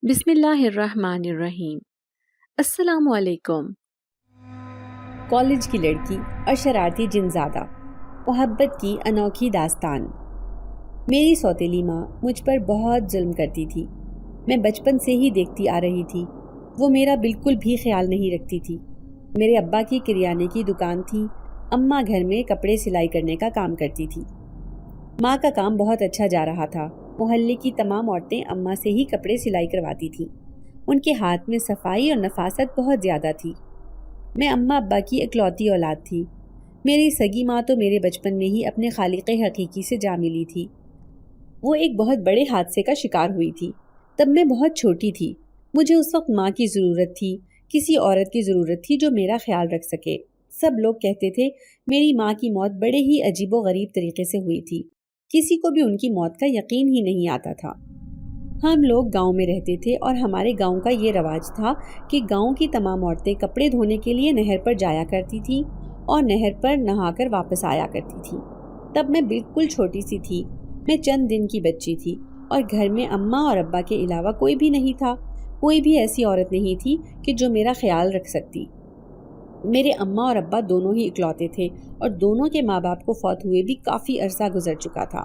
بسم اللہ الرحمن الرحیم۔ السلام علیکم۔ کالج کی لڑکی اور شرارتی جنزادہ، محبت کی انوکھی داستان۔ میری سوتیلی ماں مجھ پر بہت ظلم کرتی تھی۔ میں بچپن سے ہی دیکھتی آ رہی تھی۔ وہ میرا بالکل بھی خیال نہیں رکھتی تھی۔ میرے ابا کی کریانے کی دکان تھی، اماں گھر میں کپڑے سلائی کرنے کا کام کرتی تھی۔ ماں کا کام بہت اچھا جا رہا تھا۔ محلے کی تمام عورتیں اماں سے ہی کپڑے سلائی کرواتی تھیں۔ ان کے ہاتھ میں صفائی اور نفاست بہت زیادہ تھی۔ میں اماں ابا کی اکلوتی اولاد تھی۔ میری سگی ماں تو میرے بچپن میں ہی اپنے خالق حقیقی سے جا ملی تھی۔ وہ ایک بہت بڑے حادثے کا شکار ہوئی تھی۔ تب میں بہت چھوٹی تھی۔ مجھے اس وقت ماں کی ضرورت تھی، کسی عورت کی ضرورت تھی جو میرا خیال رکھ سکے۔ سب لوگ کہتے تھے میری ماں کی موت بڑے ہی عجیب و غریب طریقے سے ہوئی تھی۔ کسی کو بھی ان کی موت کا یقین ہی نہیں آتا تھا۔ ہم لوگ گاؤں میں رہتے تھے اور ہمارے گاؤں کا یہ رواج تھا کہ گاؤں کی تمام عورتیں کپڑے دھونے کے لیے نہر پر جایا کرتی تھیں اور نہر پر نہا کر واپس آیا کرتی تھیں۔ تب میں بالکل چھوٹی سی تھی۔ میں چند دن کی بچی تھی اور گھر میں اماں اور ابا کے علاوہ کوئی بھی نہیں تھا۔ کوئی بھی ایسی عورت نہیں تھی کہ جو میرا خیال رکھ سکتی۔ میرے اماں اور ابا دونوں ہی اکلوتے تھے اور دونوں کے ماں باپ کو فوت ہوئے بھی کافی عرصہ گزر چکا تھا۔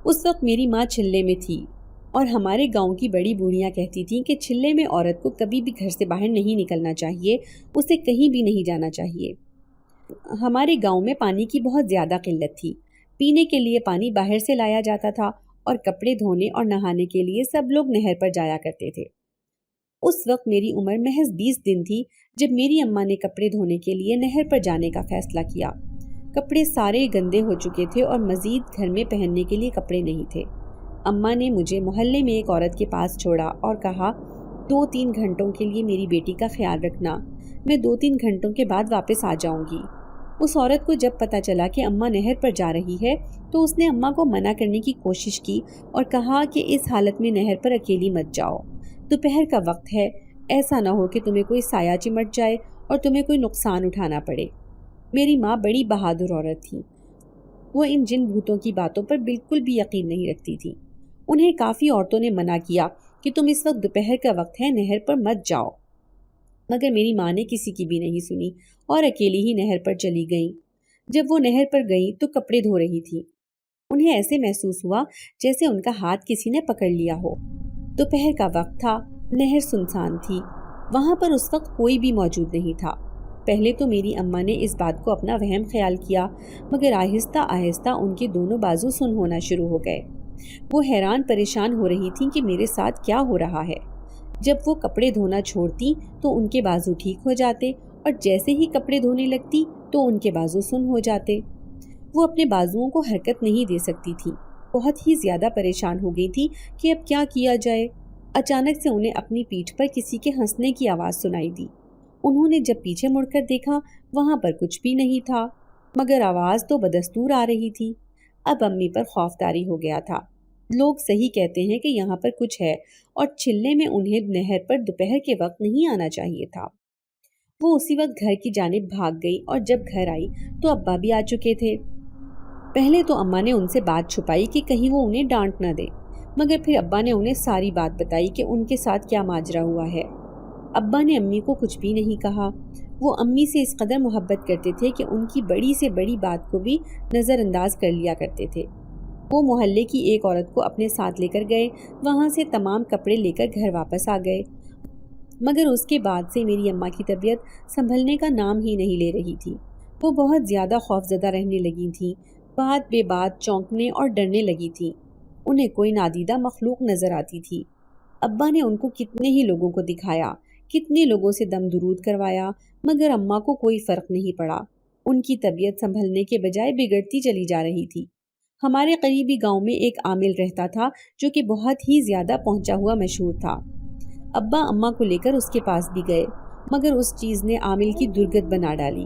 اس وقت میری ماں چلے میں تھی اور ہمارے گاؤں کی بڑی بوڑھیاں کہتی تھیں کہ چلے میں عورت کو کبھی بھی گھر سے باہر نہیں نکلنا چاہیے، اسے کہیں بھی نہیں جانا چاہیے۔ ہمارے گاؤں میں پانی کی بہت زیادہ قلت تھی۔ پینے کے لیے پانی باہر سے لایا جاتا تھا اور کپڑے دھونے اور نہانے کے لیے سب لوگ نہر پر جایا کرتے تھے۔ اس وقت میری عمر محض 20 دن تھی جب میری اماں نے کپڑے دھونے کے لیے نہر پر جانے کا فیصلہ کیا۔ کپڑے سارے گندے ہو چکے تھے اور مزید گھر میں پہننے کے لیے کپڑے نہیں تھے۔ اماں نے مجھے محلے میں ایک عورت کے پاس چھوڑا اور کہا 2-3 گھنٹوں کے لیے میری بیٹی کا خیال رکھنا، میں 2-3 گھنٹوں کے بعد واپس آ جاؤں گی۔ اس عورت کو جب پتہ چلا کہ اماں نہر پر جا رہی ہے تو اس نے اماں کو منع کرنے کی کوشش کی اور کہا کہ اس حالت میں نہر پر اکیلی مت جاؤ، دوپہر کا وقت ہے، ایسا نہ ہو کہ تمہیں کوئی سایہ چمٹ جائے اور تمہیں کوئی نقصان اٹھانا پڑے۔ میری ماں بڑی بہادر عورت تھی۔ وہ ان جن بھوتوں کی باتوں پر بالکل بھی یقین نہیں رکھتی تھی۔ انہیں کافی عورتوں نے منع کیا کہ تم اس وقت دوپہر کا وقت ہے، نہر پر مت جاؤ، مگر میری ماں نے کسی کی بھی نہیں سنی اور اکیلی ہی نہر پر چلی گئیں۔ جب وہ نہر پر گئیں تو کپڑے دھو رہی تھی۔ انہیں ایسے محسوس ہوا جیسے ان کا ہاتھ کسی نے پکڑ لیا ہو۔ دوپہر کا وقت تھا، نہر سنسان تھی، وہاں پر اس وقت کوئی بھی موجود نہیں تھا۔ پہلے تو میری اماں نے اس بات کو اپنا وہم خیال کیا، مگر آہستہ آہستہ ان کے دونوں بازو سن ہونا شروع ہو گئے۔ وہ حیران پریشان ہو رہی تھیں کہ میرے ساتھ کیا ہو رہا ہے۔ جب وہ کپڑے دھونا چھوڑتی تو ان کے بازو ٹھیک ہو جاتے اور جیسے ہی کپڑے دھونے لگتی تو ان کے بازو سن ہو جاتے۔ وہ اپنے بازوؤں کو حرکت نہیں دے سکتی تھی۔ بہت ہی زیادہ پریشان ہو گئی تھی کہ اب کیا کیا جائے۔ اچانک سے انہیں اپنی پیٹھ پر کسی کے ہنسنے کی آواز سنائی دی۔ انہوں نے جب پیچھے مڑ کر دیکھا وہاں پر کچھ بھی نہیں تھا، مگر آواز تو بدستور آ رہی تھی۔ اب امی پر خوف طاری ہو گیا تھا۔ لوگ صحیح کہتے ہیں کہ یہاں پر کچھ ہے اور چلے میں انہیں نہر پر دوپہر کے وقت نہیں آنا چاہیے تھا۔ وہ اسی وقت گھر کی جانب بھاگ گئی اور جب گھر آئی تو ابا بھی آ چکے تھے۔ پہلے تو اماں نے ان سے بات چھپائی کہ کہیں وہ انہیں ڈانٹ نہ دے، مگر پھر ابا نے انہیں ساری بات بتائی کہ ان کے ساتھ کیا ماجرا ہوا ہے۔ ابا نے امی کو کچھ بھی نہیں کہا۔ وہ امی سے اس قدر محبت کرتے تھے کہ ان کی بڑی سے بڑی بات کو بھی نظر انداز کر لیا کرتے تھے۔ وہ محلے کی ایک عورت کو اپنے ساتھ لے کر گئے، وہاں سے تمام کپڑے لے کر گھر واپس آ گئے، مگر اس کے بعد سے میری اماں کی طبیعت سنبھلنے کا نام ہی نہیں لے رہی تھی۔ وہ بہت زیادہ خوفزدہ رہنے لگی تھیں، بات بے بات چونکنے اور ڈرنے لگی تھیں۔ انہیں کوئی نادیدہ مخلوق نظر آتی تھی۔ ابا نے ان کو کتنے ہی لوگوں کو دکھایا، کتنے لوگوں سے دم درود کروایا، مگر اماں کو کوئی فرق نہیں پڑا۔ ان کی طبیعت سنبھلنے کے بجائے بگڑتی چلی جا رہی تھی۔ ہمارے قریبی گاؤں میں ایک عامل رہتا تھا جو کہ بہت ہی زیادہ پہنچا ہوا مشہور تھا۔ ابا اماں کو لے کر اس کے پاس بھی گئے، مگر اس چیز نے عامل کی درگت بنا ڈالی۔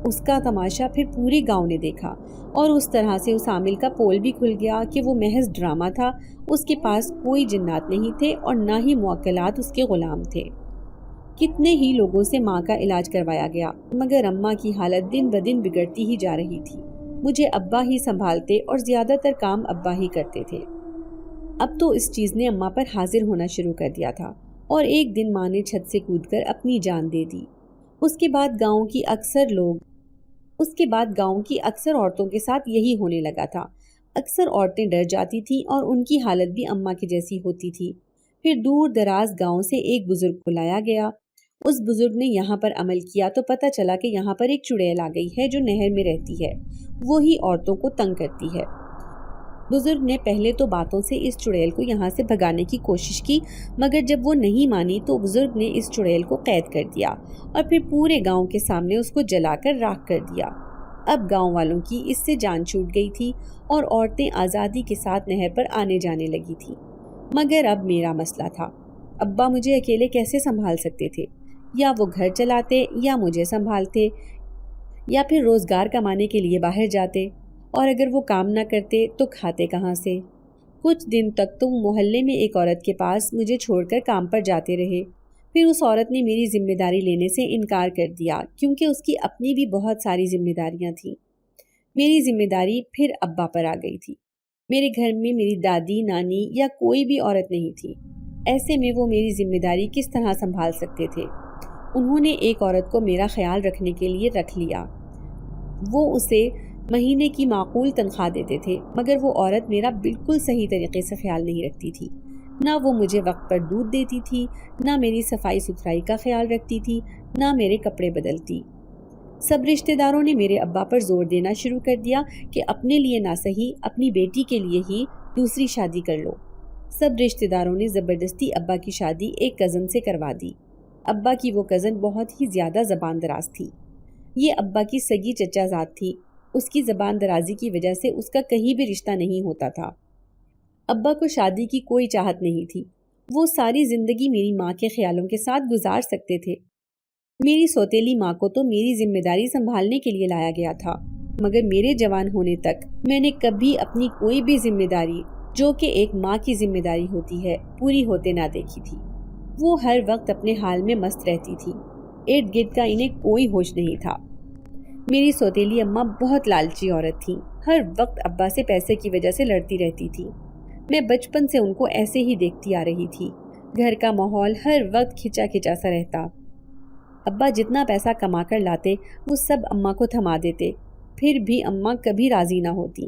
اس کا تماشا پھر پورے گاؤں نے دیکھا اور اس طرح سے اس عامل کا پول بھی کھل گیا کہ وہ محض ڈرامہ تھا۔ اس کے پاس کوئی جنات نہیں تھے اور نہ ہی موکلات اس کے غلام تھے۔ کتنے ہی لوگوں سے ماں کا علاج کروایا گیا، مگر اماں کی حالت دن بدن بگڑتی ہی جا رہی تھی۔ مجھے ابا ہی سنبھالتے اور زیادہ تر کام ابا ہی کرتے تھے۔ اب تو اس چیز نے اماں پر حاضر ہونا شروع کر دیا تھا اور ایک دن ماں نے چھت سے کود کر اپنی جان دے دی۔ اس کے بعد گاؤں کی اکثر عورتوں کے ساتھ یہی ہونے لگا تھا۔ اکثر عورتیں ڈر جاتی تھیں اور ان کی حالت بھی اماں کی جیسی ہوتی تھی۔ پھر دور دراز گاؤں سے ایک بزرگ کو لایا گیا۔ اس بزرگ نے یہاں پر عمل کیا تو پتہ چلا کہ یہاں پر ایک چڑیل آ گئی ہے جو نہر میں رہتی ہے، وہی عورتوں کو تنگ کرتی ہے۔ بزرگ نے پہلے تو باتوں سے اس چڑیل کو یہاں سے بھگانے کی کوشش کی، مگر جب وہ نہیں مانی تو بزرگ نے اس چڑیل کو قید کر دیا اور پھر پورے گاؤں کے سامنے اس کو جلا کر راکھ کر دیا۔ اب گاؤں والوں کی اس سے جان چھوٹ گئی تھی اور عورتیں آزادی کے ساتھ نہر پر آنے جانے لگی تھی۔ مگر اب میرا مسئلہ تھا، ابا مجھے اکیلے کیسے سنبھال سکتے تھے؟ یا وہ گھر چلاتے یا مجھے سنبھالتے، یا پھر روزگار کمانے کے لیے باہر جاتے، اور اگر وہ کام نہ کرتے تو کھاتے کہاں سے؟ کچھ دن تک تو محلے میں ایک عورت کے پاس مجھے چھوڑ کر کام پر جاتے رہے، پھر اس عورت نے میری ذمہ داری لینے سے انکار کر دیا کیونکہ اس کی اپنی بھی بہت ساری ذمہ داریاں تھیں۔ میری ذمہ داری پھر ابا پر آ گئی تھی۔ میرے گھر میں میری دادی، نانی یا کوئی بھی عورت نہیں تھی، ایسے میں وہ میری ذمہ داری کس طرح سنبھال سکتے تھے؟ انہوں نے ایک عورت کو میرا خیال رکھنے کے لیے رکھ لیا۔ وہ اسے مہینے کی معقول تنخواہ دیتے تھے، مگر وہ عورت میرا بالکل صحیح طریقے سے خیال نہیں رکھتی تھی۔ نہ وہ مجھے وقت پر دودھ دیتی تھی، نہ میری صفائی ستھرائی کا خیال رکھتی تھی، نہ میرے کپڑے بدلتی۔ سب رشتہ داروں نے میرے ابا پر زور دینا شروع کر دیا کہ اپنے لیے نہ صحیح اپنی بیٹی کے لیے ہی دوسری شادی کر لو۔ سب رشتہ داروں نے زبردستی ابا کی شادی ایک کزن سے کروا دی۔ ابا کی وہ کزن بہت ہی زیادہ زبان دراز تھی۔ یہ ابا کی سگی چچا زاد تھی۔ اس کی زبان درازی کی وجہ سے اس کا کہیں بھی رشتہ نہیں ہوتا تھا۔ ابا کو شادی کی کوئی چاہت نہیں تھی۔ وہ ساری زندگی میری ماں کے خیالوں کے ساتھ گزار سکتے تھے۔ میری سوتیلی ماں کو تو میری ذمہ داری سنبھالنے کے لیے لایا گیا تھا، مگر میرے جوان ہونے تک میں نے کبھی اپنی کوئی بھی ذمہ داری، جو کہ ایک ماں کی ذمہ داری ہوتی ہے، پوری ہوتے نہ دیکھی تھی۔ وہ ہر وقت اپنے حال میں مست رہتی تھی، ارد گرد کا انہیں کوئی ہوش نہیں تھا۔ میری سوتیلی اماں بہت لالچی عورت تھی، ہر وقت ابا سے پیسے کی وجہ سے لڑتی رہتی تھی۔ میں بچپن سے ان کو ایسے ہی دیکھتی آ رہی تھی۔ گھر کا ماحول ہر وقت کھچا کھچا سا رہتا۔ ابا جتنا پیسہ کما کر لاتے وہ سب اماں کو تھما دیتے، پھر بھی اماں کبھی راضی نہ ہوتی۔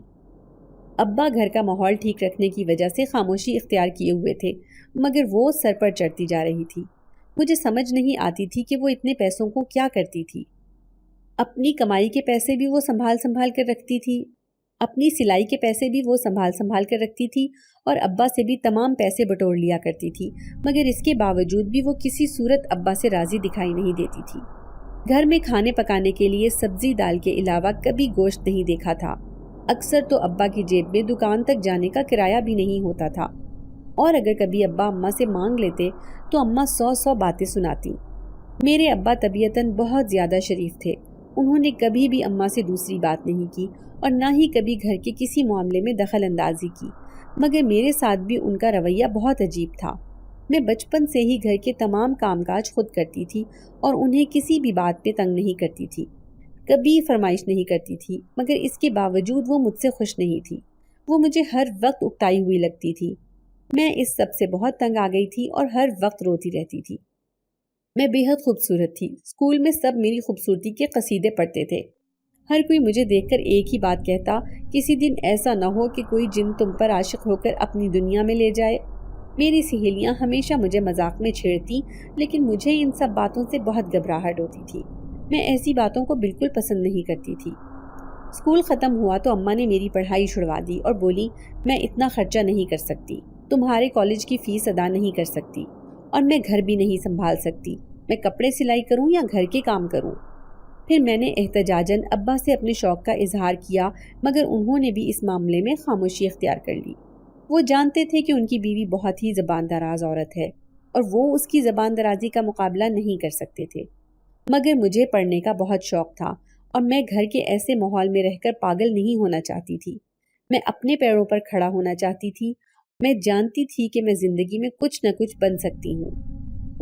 ابا گھر کا ماحول ٹھیک رکھنے کی وجہ سے خاموشی اختیار کیے ہوئے تھے، مگر وہ سر پر چڑھتی جا رہی تھی۔ مجھے سمجھ نہیں آتی تھی کہ وہ اتنے پیسوں کو کیا کرتی تھی۔ اپنی کمائی کے پیسے بھی وہ سنبھال کر رکھتی تھی، اپنی سلائی کے پیسے بھی وہ سنبھال کر رکھتی تھی، اور ابا سے بھی تمام پیسے بٹور لیا کرتی تھی، مگر اس کے باوجود بھی وہ کسی صورت ابا سے راضی دکھائی نہیں دیتی تھی۔ گھر میں کھانے پکانے کے لیے سبزی دال کے علاوہ کبھی گوشت نہیں دیکھا تھا۔ اکثر تو ابا کی جیب میں دکان تک جانے کا کرایہ بھی نہیں ہوتا تھا، اور اگر کبھی ابا اماں سے مانگ لیتے تو اماں 100 باتیں سناتی۔ میرے ابا طبیعتاً بہت زیادہ شریف تھے۔ انہوں نے کبھی بھی اماں سے دوسری بات نہیں کی اور نہ ہی کبھی گھر کے کسی معاملے میں دخل اندازی کی، مگر میرے ساتھ بھی ان کا رویہ بہت عجیب تھا۔ میں بچپن سے ہی گھر کے تمام کام کاج خود کرتی تھی اور انہیں کسی بھی بات پہ تنگ نہیں کرتی تھی، کبھی فرمائش نہیں کرتی تھی، مگر اس کے باوجود وہ مجھ سے خوش نہیں تھی۔ وہ مجھے ہر وقت اکتائی ہوئی لگتی تھی۔ میں اس سب سے بہت تنگ آ گئی تھی اور ہر وقت روتی رہتی تھی۔ میں بے حد خوبصورت تھی۔ اسکول میں سب میری خوبصورتی کے قصیدے پڑھتے تھے۔ ہر کوئی مجھے دیکھ کر ایک ہی بات کہتا، کسی دن ایسا نہ ہو کہ کوئی جن تم پر عاشق ہو کر اپنی دنیا میں لے جائے۔ میری سہیلیاں ہمیشہ مجھے مذاق میں چھیڑتی، لیکن مجھے ان سب باتوں سے بہت گھبراہٹ ہوتی تھی۔ میں ایسی باتوں کو بالکل پسند نہیں کرتی تھی۔ اسکول ختم ہوا تو اماں نے میری پڑھائی چھڑوا دی اور بولی، میں اتنا خرچہ نہیں کر سکتی، تمہارے کالج کی فیس ادا نہیں کر سکتی، اور میں گھر بھی نہیں سنبھال سکتی، میں کپڑے سلائی کروں یا گھر کے کام کروں۔ پھر میں نے احتجاجاً ابا سے اپنے شوق کا اظہار کیا، مگر انہوں نے بھی اس معاملے میں خاموشی اختیار کر لی۔ وہ جانتے تھے کہ ان کی بیوی بہت ہی زبان دراز عورت ہے اور وہ اس کی زبان درازی کا مقابلہ نہیں کر سکتے تھے، مگر مجھے پڑھنے کا بہت شوق تھا اور میں گھر کے ایسے ماحول میں رہ کر پاگل نہیں ہونا چاہتی تھی۔ میں اپنے پیروں پر کھڑا ہونا چاہتی تھی۔ میں جانتی تھی کہ میں زندگی میں کچھ نہ کچھ بن سکتی ہوں۔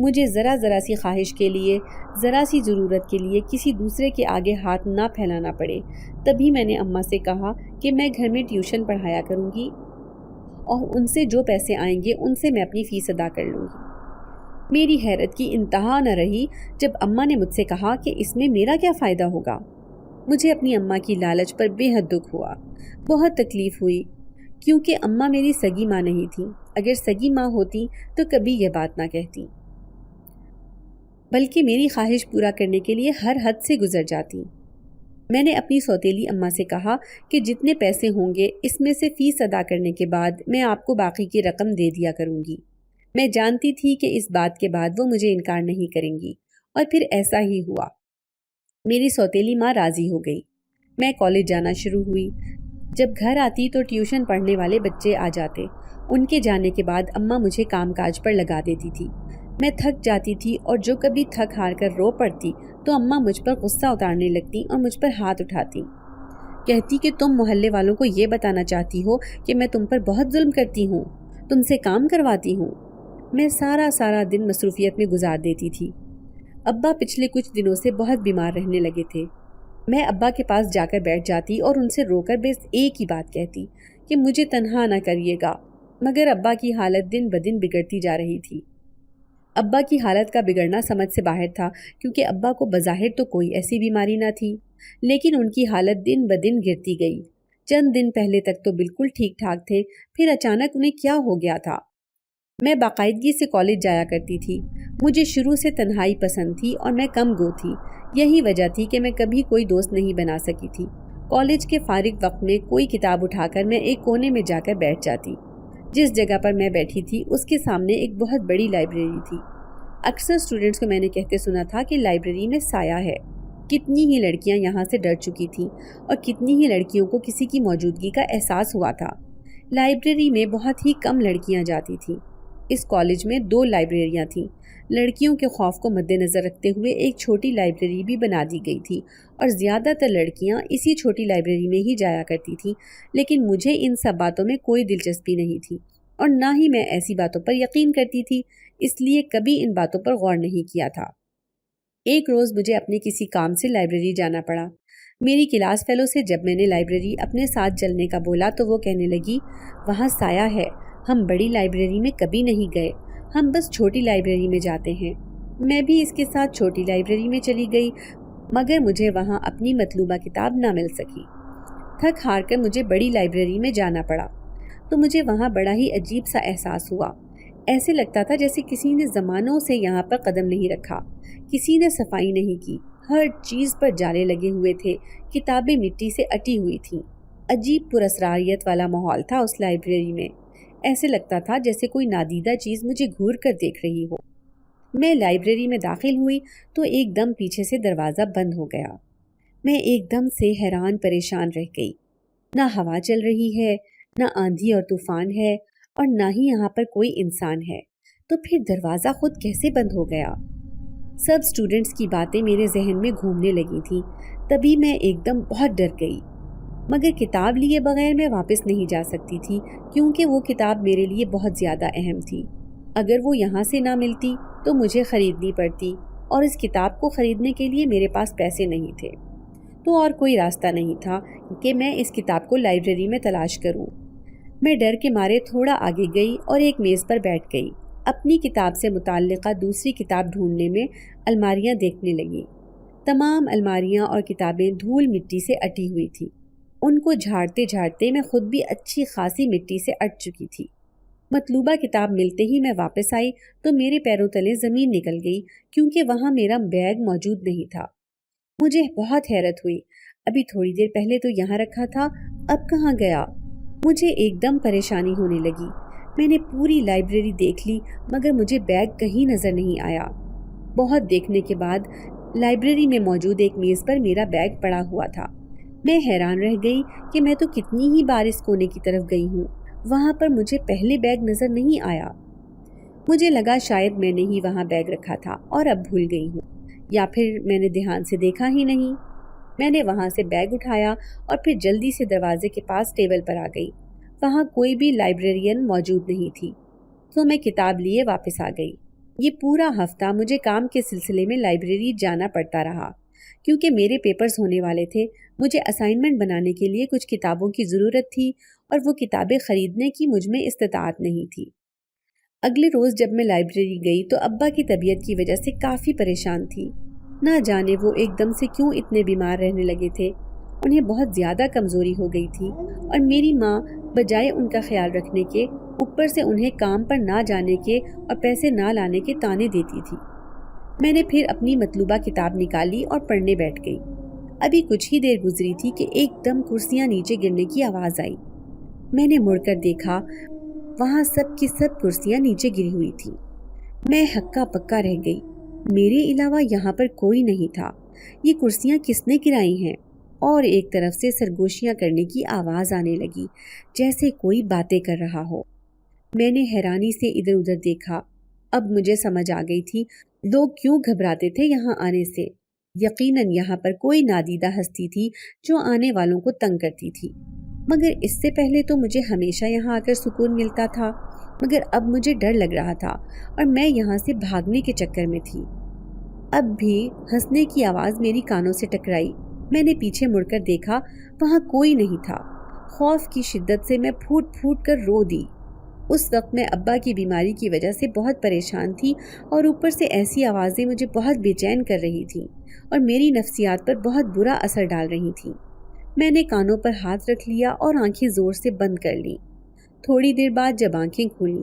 مجھے ذرا سی خواہش کے لیے، ذرا سی ضرورت کے لیے کسی دوسرے کے آگے ہاتھ نہ پھیلانا پڑے۔ تبھی میں نے اماں سے کہا کہ میں گھر میں ٹیوشن پڑھایا کروں گی اور ان سے جو پیسے آئیں گے ان سے میں اپنی فیس ادا کر لوں گی۔ میری حیرت کی انتہا نہ رہی جب اماں نے مجھ سے کہا کہ اس میں میرا کیا فائدہ ہوگا۔ مجھے اپنی اماں کی لالچ پر بے حد دکھ ہوا، بہت تکلیف ہوئی، کیونکہ اماں میری سگی ماں نہیں تھی۔ اگر سگی ماں ہوتی تو کبھی یہ بات نہ کہتی، بلکہ میری خواہش پورا کرنے کے لیے ہر حد سے گزر جاتی۔ میں نے اپنی سوتیلی اماں سے کہا کہ جتنے پیسے ہوں گے اس میں سے فیس ادا کرنے کے بعد میں آپ کو باقی کی رقم دے دیا کروں گی۔ میں جانتی تھی کہ اس بات کے بعد وہ مجھے انکار نہیں کریں گی، اور پھر ایسا ہی ہوا۔ میری سوتیلی ماں راضی ہو گئی۔ میں کالج جانا شروع ہوئی۔ جب گھر آتی تو ٹیوشن پڑھنے والے بچے آ جاتے۔ ان کے جانے کے بعد اماں مجھے کام کاج پر لگا دیتی تھی۔ میں تھک جاتی تھی اور جو کبھی تھک ہار کر رو پڑتی تو اماں مجھ پر غصہ اتارنے لگتی اور مجھ پر ہاتھ اٹھاتی، کہتی کہ تم محلے والوں کو یہ بتانا چاہتی ہو کہ میں تم پر بہت ظلم کرتی ہوں، تم سے کام کرواتی ہوں۔ میں سارا دن مصروفیت میں گزار دیتی تھی۔ ابا پچھلے کچھ دنوں سے بہت بیمار رہنے لگے تھے۔ میں ابا کے پاس جا کر بیٹھ جاتی اور ان سے رو کر بس ایک ہی بات کہتی کہ مجھے تنہا نہ کریے گا، مگر ابا کی حالت دن بدن بگڑتی جا رہی تھی۔ ابا کی حالت کا بگڑنا سمجھ سے باہر تھا، کیونکہ ابا کو بظاہر تو کوئی ایسی بیماری نہ تھی، لیکن ان کی حالت دن بدن گرتی گئی۔ چند دن پہلے تک تو بالکل ٹھیک ٹھاک تھے، پھر اچانک انہیں کیا ہو گیا تھا۔ میں باقاعدگی سے کالج جایا کرتی تھی۔ مجھے شروع سے تنہائی پسند تھی اور میں کم گو تھی۔ یہی وجہ تھی کہ میں کبھی کوئی دوست نہیں بنا سکی تھی۔ کالج کے فارغ وقت میں کوئی کتاب اٹھا کر میں ایک کونے میں جا کر بیٹھ جاتی۔ جس جگہ پر میں بیٹھی تھی اس کے سامنے ایک بہت بڑی لائبریری تھی۔ اکثر اسٹوڈنٹس کو میں نے کہتے سنا تھا کہ لائبریری میں سایہ ہے۔ کتنی ہی لڑکیاں یہاں سے ڈر چکی تھیں اور کتنی ہی لڑکیوں کو کسی کی موجودگی کا احساس ہوا تھا۔ لائبریری میں بہت ہی کم لڑکیاں جاتی تھیں۔ اس کالج میں 2 لائبریریاں تھیں۔ لڑکیوں کے خوف کو مد نظر رکھتے ہوئے ایک چھوٹی لائبریری بھی بنا دی گئی تھی اور زیادہ تر لڑکیاں اسی چھوٹی لائبریری میں ہی جایا کرتی تھیں، لیکن مجھے ان سب باتوں میں کوئی دلچسپی نہیں تھی اور نہ ہی میں ایسی باتوں پر یقین کرتی تھی، اس لیے کبھی ان باتوں پر غور نہیں کیا تھا۔ ایک روز مجھے اپنے کسی کام سے لائبریری جانا پڑا۔ میری کلاس فیلو سے جب میں نے لائبریری اپنے ساتھ چلنے کا بولا تو وہ کہنے لگی، وہاں سایہ ہے، ہم بڑی لائبریری میں کبھی نہیں گئے، ہم بس چھوٹی لائبریری میں جاتے ہیں۔ میں بھی اس کے ساتھ چھوٹی لائبریری میں چلی گئی، مگر مجھے وہاں اپنی مطلوبہ کتاب نہ مل سکی۔ تھک ہار کر مجھے بڑی لائبریری میں جانا پڑا تو مجھے وہاں بڑا ہی عجیب سا احساس ہوا۔ ایسے لگتا تھا جیسے کسی نے زمانوں سے یہاں پر قدم نہیں رکھا، کسی نے صفائی نہیں کی، ہر چیز پر جالے لگے ہوئے تھے، کتابیں مٹی سے اٹی ہوئی تھیں۔ عجیب پراسراریت والا ماحول تھا اس لائبریری میں۔ ایسے لگتا تھا جیسے کوئی نادیدہ چیز مجھے گھور کر دیکھ رہی ہو۔ میں لائبریری میں داخل ہوئی تو ایک دم پیچھے سے دروازہ بند ہو گیا۔ میں ایک دم سے حیران پریشان رہ گئی۔ نہ ہوا چل رہی ہے، نہ آندھی اور طوفان ہے، اور نہ ہی یہاں پر کوئی انسان ہے، تو پھر دروازہ خود کیسے بند ہو گیا؟ سب اسٹوڈنٹس کی باتیں میرے ذہن میں گھومنے لگی تھیں۔ تبھی میں ایک دم بہت ڈر گئی، مگر کتاب لیے بغیر میں واپس نہیں جا سکتی تھی، کیونکہ وہ کتاب میرے لیے بہت زیادہ اہم تھی۔ اگر وہ یہاں سے نہ ملتی تو مجھے خریدنی پڑتی، اور اس کتاب کو خریدنے کے لیے میرے پاس پیسے نہیں تھے، تو اور کوئی راستہ نہیں تھا کہ میں اس کتاب کو لائبریری میں تلاش کروں۔ میں ڈر کے مارے تھوڑا آگے گئی اور ایک میز پر بیٹھ گئی۔ اپنی کتاب سے متعلقہ دوسری کتاب ڈھونڈنے میں الماریاں دیکھنے لگی۔ تمام الماریاں اور کتابیں دھول مٹی سے اٹی ہوئی تھیں۔ ان کو جھاڑتے جھاڑتے میں خود بھی اچھی خاصی مٹی سے اٹ چکی تھی۔ مطلوبہ کتاب ملتے ہی میں واپس آئی تو میرے پیروں تلے زمین نکل گئی، کیونکہ وہاں میرا بیگ موجود نہیں تھا۔ مجھے بہت حیرت ہوئی، ابھی تھوڑی دیر پہلے تو یہاں رکھا تھا، اب کہاں گیا؟ مجھے ایک دم پریشانی ہونے لگی۔ میں نے پوری لائبریری دیکھ لی، مگر مجھے بیگ کہیں نظر نہیں آیا۔ بہت دیکھنے کے بعد لائبریری میں موجود ایک میز پر میرا بیگ پڑا ہوا تھا۔ میں حیران رہ گئی کہ میں تو کتنی ہی بار اس کونے کی طرف گئی ہوں، وہاں پر مجھے پہلے بیگ نظر نہیں آیا۔ مجھے لگا شاید میں نے ہی وہاں بیگ رکھا تھا اور اب بھول گئی ہوں، یا پھر میں نے دھیان سے دیکھا ہی نہیں۔ میں نے وہاں سے بیگ اٹھایا اور پھر جلدی سے دروازے کے پاس ٹیبل پر آ گئی۔ وہاں کوئی بھی لائبریرین موجود نہیں تھی، تو میں کتاب لیے واپس آ گئی۔ یہ پورا ہفتہ مجھے کام کے سلسلے میں لائبریری جانا پڑتا رہا، کیونکہ میرے پیپرز ہونے والے تھے۔ مجھے اسائنمنٹ بنانے کے لیے کچھ کتابوں کی ضرورت تھی اور وہ کتابیں خریدنے کی مجھ میں استطاعت نہیں تھی۔ اگلے روز جب میں لائبریری گئی تو ابا کی طبیعت کی وجہ سے کافی پریشان تھی۔ نہ جانے وہ ایک دم سے کیوں اتنے بیمار رہنے لگے تھے۔ انہیں بہت زیادہ کمزوری ہو گئی تھی اور میری ماں بجائے ان کا خیال رکھنے کے اوپر سے انہیں کام پر نہ جانے کے اور پیسے نہ لانے کے طعنے دیتی تھی۔ میں نے پھر اپنی مطلوبہ کتاب نکالی اور پڑھنے بیٹھ گئی۔ ابھی کچھ ہی دیر گزری تھی کہ ایک دم کرسیاں نیچے گرنے کی آواز آئی۔ میں نے مڑ کر دیکھا، وہاں سب کی سب کرسیاں نیچے گری ہوئی تھیں۔ میں ہکا پکا رہ گئی، میرے علاوہ یہاں پر کوئی نہیں تھا۔ یہ کرسیاں کس نے گرائی ہیں؟ اور ایک طرف سے سرگوشیاں کرنے کی آواز آنے لگی، جیسے کوئی باتیں کر رہا ہو۔ میں نے حیرانی سے ادھر ادھر دیکھا۔ اب مجھے سمجھ آ گئی تھی لوگ کیوں گھبراتے تھے یہاں آنے سے۔ یقیناً یہاں پر کوئی نادیدہ ہستی تھی جو آنے والوں کو تنگ کرتی تھی۔ مگر اس سے پہلے تو مجھے ہمیشہ یہاں آ کر سکون ملتا تھا، مگر اب مجھے ڈر لگ رہا تھا اور میں یہاں سے بھاگنے کے چکر میں تھی۔ اب بھی ہنسنے کی آواز میری کانوں سے ٹکرائی۔ میں نے پیچھے مڑ کر دیکھا، وہاں کوئی نہیں تھا۔ خوف کی شدت سے میں پھوٹ پھوٹ کر رو دی۔ اس وقت میں ابا کی بیماری کی وجہ سے بہت پریشان تھی اور اوپر سے ایسی آوازیں مجھے بہت بے چین کر رہی تھیں اور میری نفسیات پر بہت برا اثر ڈال رہی تھیں۔ میں نے کانوں پر ہاتھ رکھ لیا اور آنکھیں زور سے بند کر لیں۔ تھوڑی دیر بعد جب آنکھیں کھولیں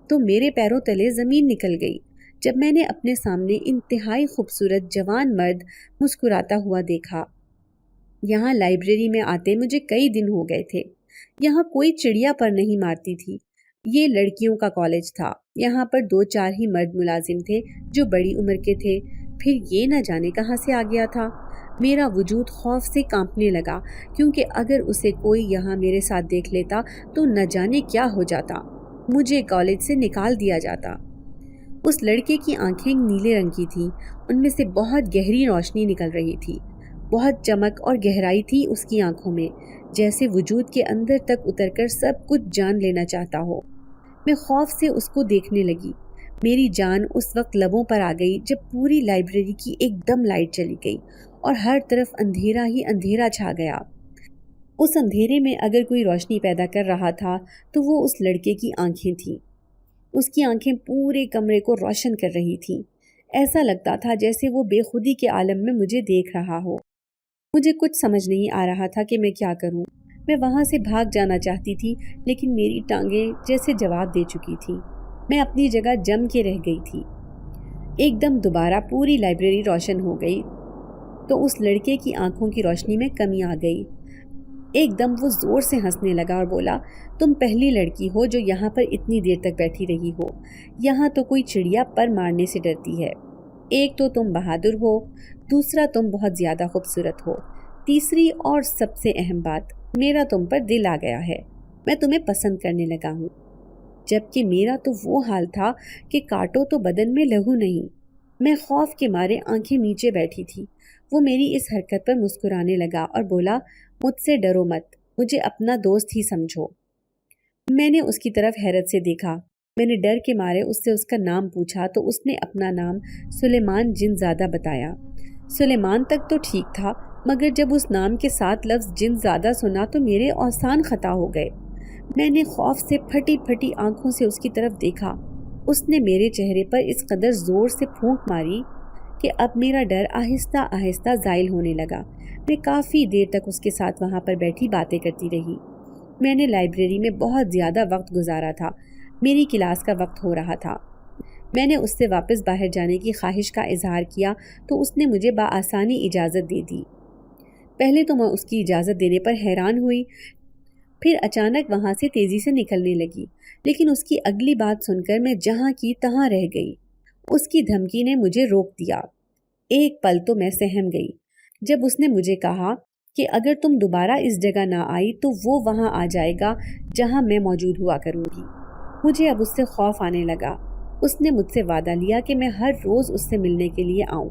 تو میرے پیروں تلے زمین نکل گئی جب میں نے اپنے سامنے انتہائی خوبصورت جوان مرد مسکراتا ہوا دیکھا۔ یہاں لائبریری میں آتے مجھے کئی دن ہو گئے تھے۔ یہاں کوئی چڑیا پر نہیں مارتی تھی۔ یہ لڑکیوں کا کالج تھا۔ یہاں پر 2-4 ہی مرد ملازم تھے جو بڑی عمر کے تھے۔ پھر یہ نہ جانے کہاں سے آ گیا تھا۔ میرا وجود خوف سے کانپنے لگا، کیونکہ اگر اسے کوئی یہاں میرے ساتھ دیکھ لیتا تو نہ جانے کیا ہو جاتا، مجھے کالج سے نکال دیا جاتا۔ اس لڑکے کی آنکھیں نیلے رنگ کی تھیں، ان میں سے بہت گہری روشنی نکل رہی تھی۔ بہت چمک اور گہرائی تھی اس کی آنکھوں میں، جیسے وجود کے اندر تک اتر کر سب کچھ جان لینا چاہتا ہو۔ میں خوف سے اس کو دیکھنے لگی۔ میری جان اس وقت لبوں پر آ گئی جب پوری لائبریری کی ایک دم لائٹ چلی گئی اور ہر طرف اندھیرا ہی اندھیرا چھا گیا۔ اس اندھیرے میں اگر کوئی روشنی پیدا کر رہا تھا تو وہ اس لڑکے کی آنکھیں تھیں۔ اس کی آنکھیں پورے کمرے کو روشن کر رہی تھیں۔ ایسا لگتا تھا جیسے وہ بے خودی کے عالم میں مجھے دیکھ رہا ہو۔ مجھے کچھ سمجھ نہیں آ رہا تھا کہ میں کیا کروں۔ میں وہاں سے بھاگ جانا چاہتی تھی، لیکن میری ٹانگیں جیسے جواب دے چکی تھیں۔ میں اپنی جگہ جم کے رہ گئی تھی۔ ایک دم دوبارہ پوری لائبریری روشن ہو گئی تو اس لڑکے کی آنکھوں کی روشنی میں کمی آ گئی۔ ایک دم وہ زور سے ہنسنے لگا اور بولا، تم پہلی لڑکی ہو جو یہاں پر اتنی دیر تک بیٹھی رہی ہو۔ یہاں تو کوئی چڑیا پر مارنے سے ڈرتی ہے۔ ایک تو تم بہادر ہو، دوسرا تم بہت زیادہ خوبصورت ہو، تیسری اور سب سے اہم بات، میرا تم پر دل آ گیا ہے۔ میں تمہیں پسند کرنے لگا ہوں۔ جبکہ میرا تو وہ حال تھا کہ کاٹو تو بدن میں لہو نہیں۔ میں خوف کے مارے آنکھیں نیچے بیٹھی تھی۔ وہ میری اس حرکت پر مسکرانے لگا اور بولا، مجھ سے ڈرو مت، مجھے اپنا دوست ہی سمجھو۔ میں نے اس کی طرف حیرت سے دیکھا۔ میں نے ڈر کے مارے اس سے اس کا نام پوچھا تو اس نے اپنا نام سلیمان جن زادہ بتایا۔ سلیمان تک تو ٹھیک تھا، مگر جب اس نام کے ساتھ لفظ جن زادہ سنا تو میرے اوسان خطا ہو گئے۔ میں نے خوف سے پھٹی پھٹی آنکھوں سے اس کی طرف دیکھا۔ اس نے میرے چہرے پر اس قدر زور سے پھونک ماری کہ اب میرا ڈر آہستہ آہستہ زائل ہونے لگا۔ میں کافی دیر تک اس کے ساتھ وہاں پر بیٹھی باتیں کرتی رہی۔ میں نے لائبریری میں بہت زیادہ وقت گزارا تھا۔ میری کلاس کا وقت ہو رہا تھا۔ میں نے اس سے واپس باہر جانے کی خواہش کا اظہار کیا تو اس نے مجھے بآسانی اجازت دے دی۔ پہلے تو میں اس کی اجازت دینے پر حیران ہوئی، پھر اچانک وہاں سے تیزی سے نکلنے لگی، لیکن اس کی اگلی بات سن کر میں جہاں کی تہاں رہ گئی۔ اس کی دھمکی نے مجھے روک دیا۔ ایک پل تو میں سہم گئی جب اس نے مجھے کہا کہ اگر تم دوبارہ اس جگہ نہ آئی تو وہ وہاں آ جائے گا جہاں میں موجود ہوا کروں گی۔ مجھے اب اس سے خوف آنے لگا۔ اس نے مجھ سے وعدہ لیا کہ میں ہر روز اس سے ملنے کے لیے آؤں۔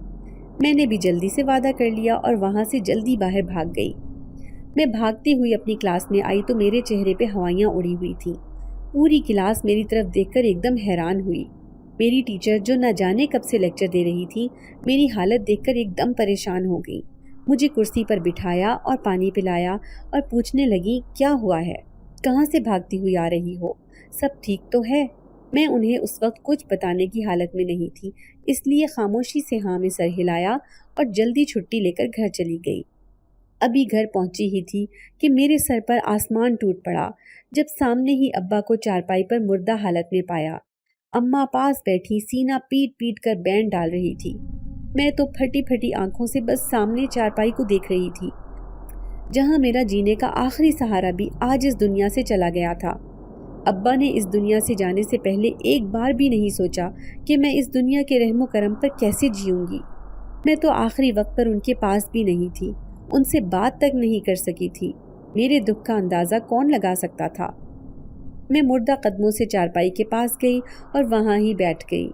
میں نے بھی جلدی سے وعدہ کر لیا اور وہاں سے جلدی باہر بھاگ گئی۔ میں بھاگتی ہوئی اپنی کلاس میں آئی تو میرے چہرے پہ ہوائیاں اڑی ہوئی تھیں۔ پوری کلاس میری طرف دیکھ کر ایک دم حیران ہوئی۔ میری ٹیچر جو نہ جانے کب سے لیکچر دے رہی تھی، میری حالت دیکھ کر ایک دم پریشان ہو گئی۔ مجھے کرسی پر بٹھایا اور پانی پلایا اور پوچھنے لگی، کیا ہوا ہے؟ کہاں سے بھاگتی ہوئی آ رہی ہو؟ سب ٹھیک تو ہے؟ میں انہیں اس وقت کچھ بتانے کی حالت میں نہیں تھی، اس لیے خاموشی سے ہاں میں سر ہلایا اور جلدی چھٹی لے کر گھر چلی گئی۔ ابھی گھر پہنچی ہی تھی کہ میرے سر پر آسمان ٹوٹ پڑا جب سامنے ہی ابا کو چارپائی پر مردہ حالت میں پایا۔ اماں پاس بیٹھی سینہ پیٹ پیٹ کر بین ڈال رہی تھی۔ میں تو پھٹی پھٹی آنکھوں سے بس سامنے چارپائی کو دیکھ رہی تھی، جہاں میرا جینے کا آخری سہارا بھی آج اس دنیا سے چلا گیا تھا۔ ابا نے اس دنیا سے جانے سے پہلے ایک بار بھی نہیں سوچا کہ میں اس دنیا کے رحم و کرم پر کیسے جیوں گی۔ میں تو آخری وقت پر ان کے پاس بھی نہیں تھی، ان سے بات تک نہیں کر سکی تھی۔ میرے دکھ کا اندازہ کون لگا سکتا تھا؟ میں مردہ قدموں سے چارپائی کے پاس گئی اور وہاں ہی بیٹھ گئی۔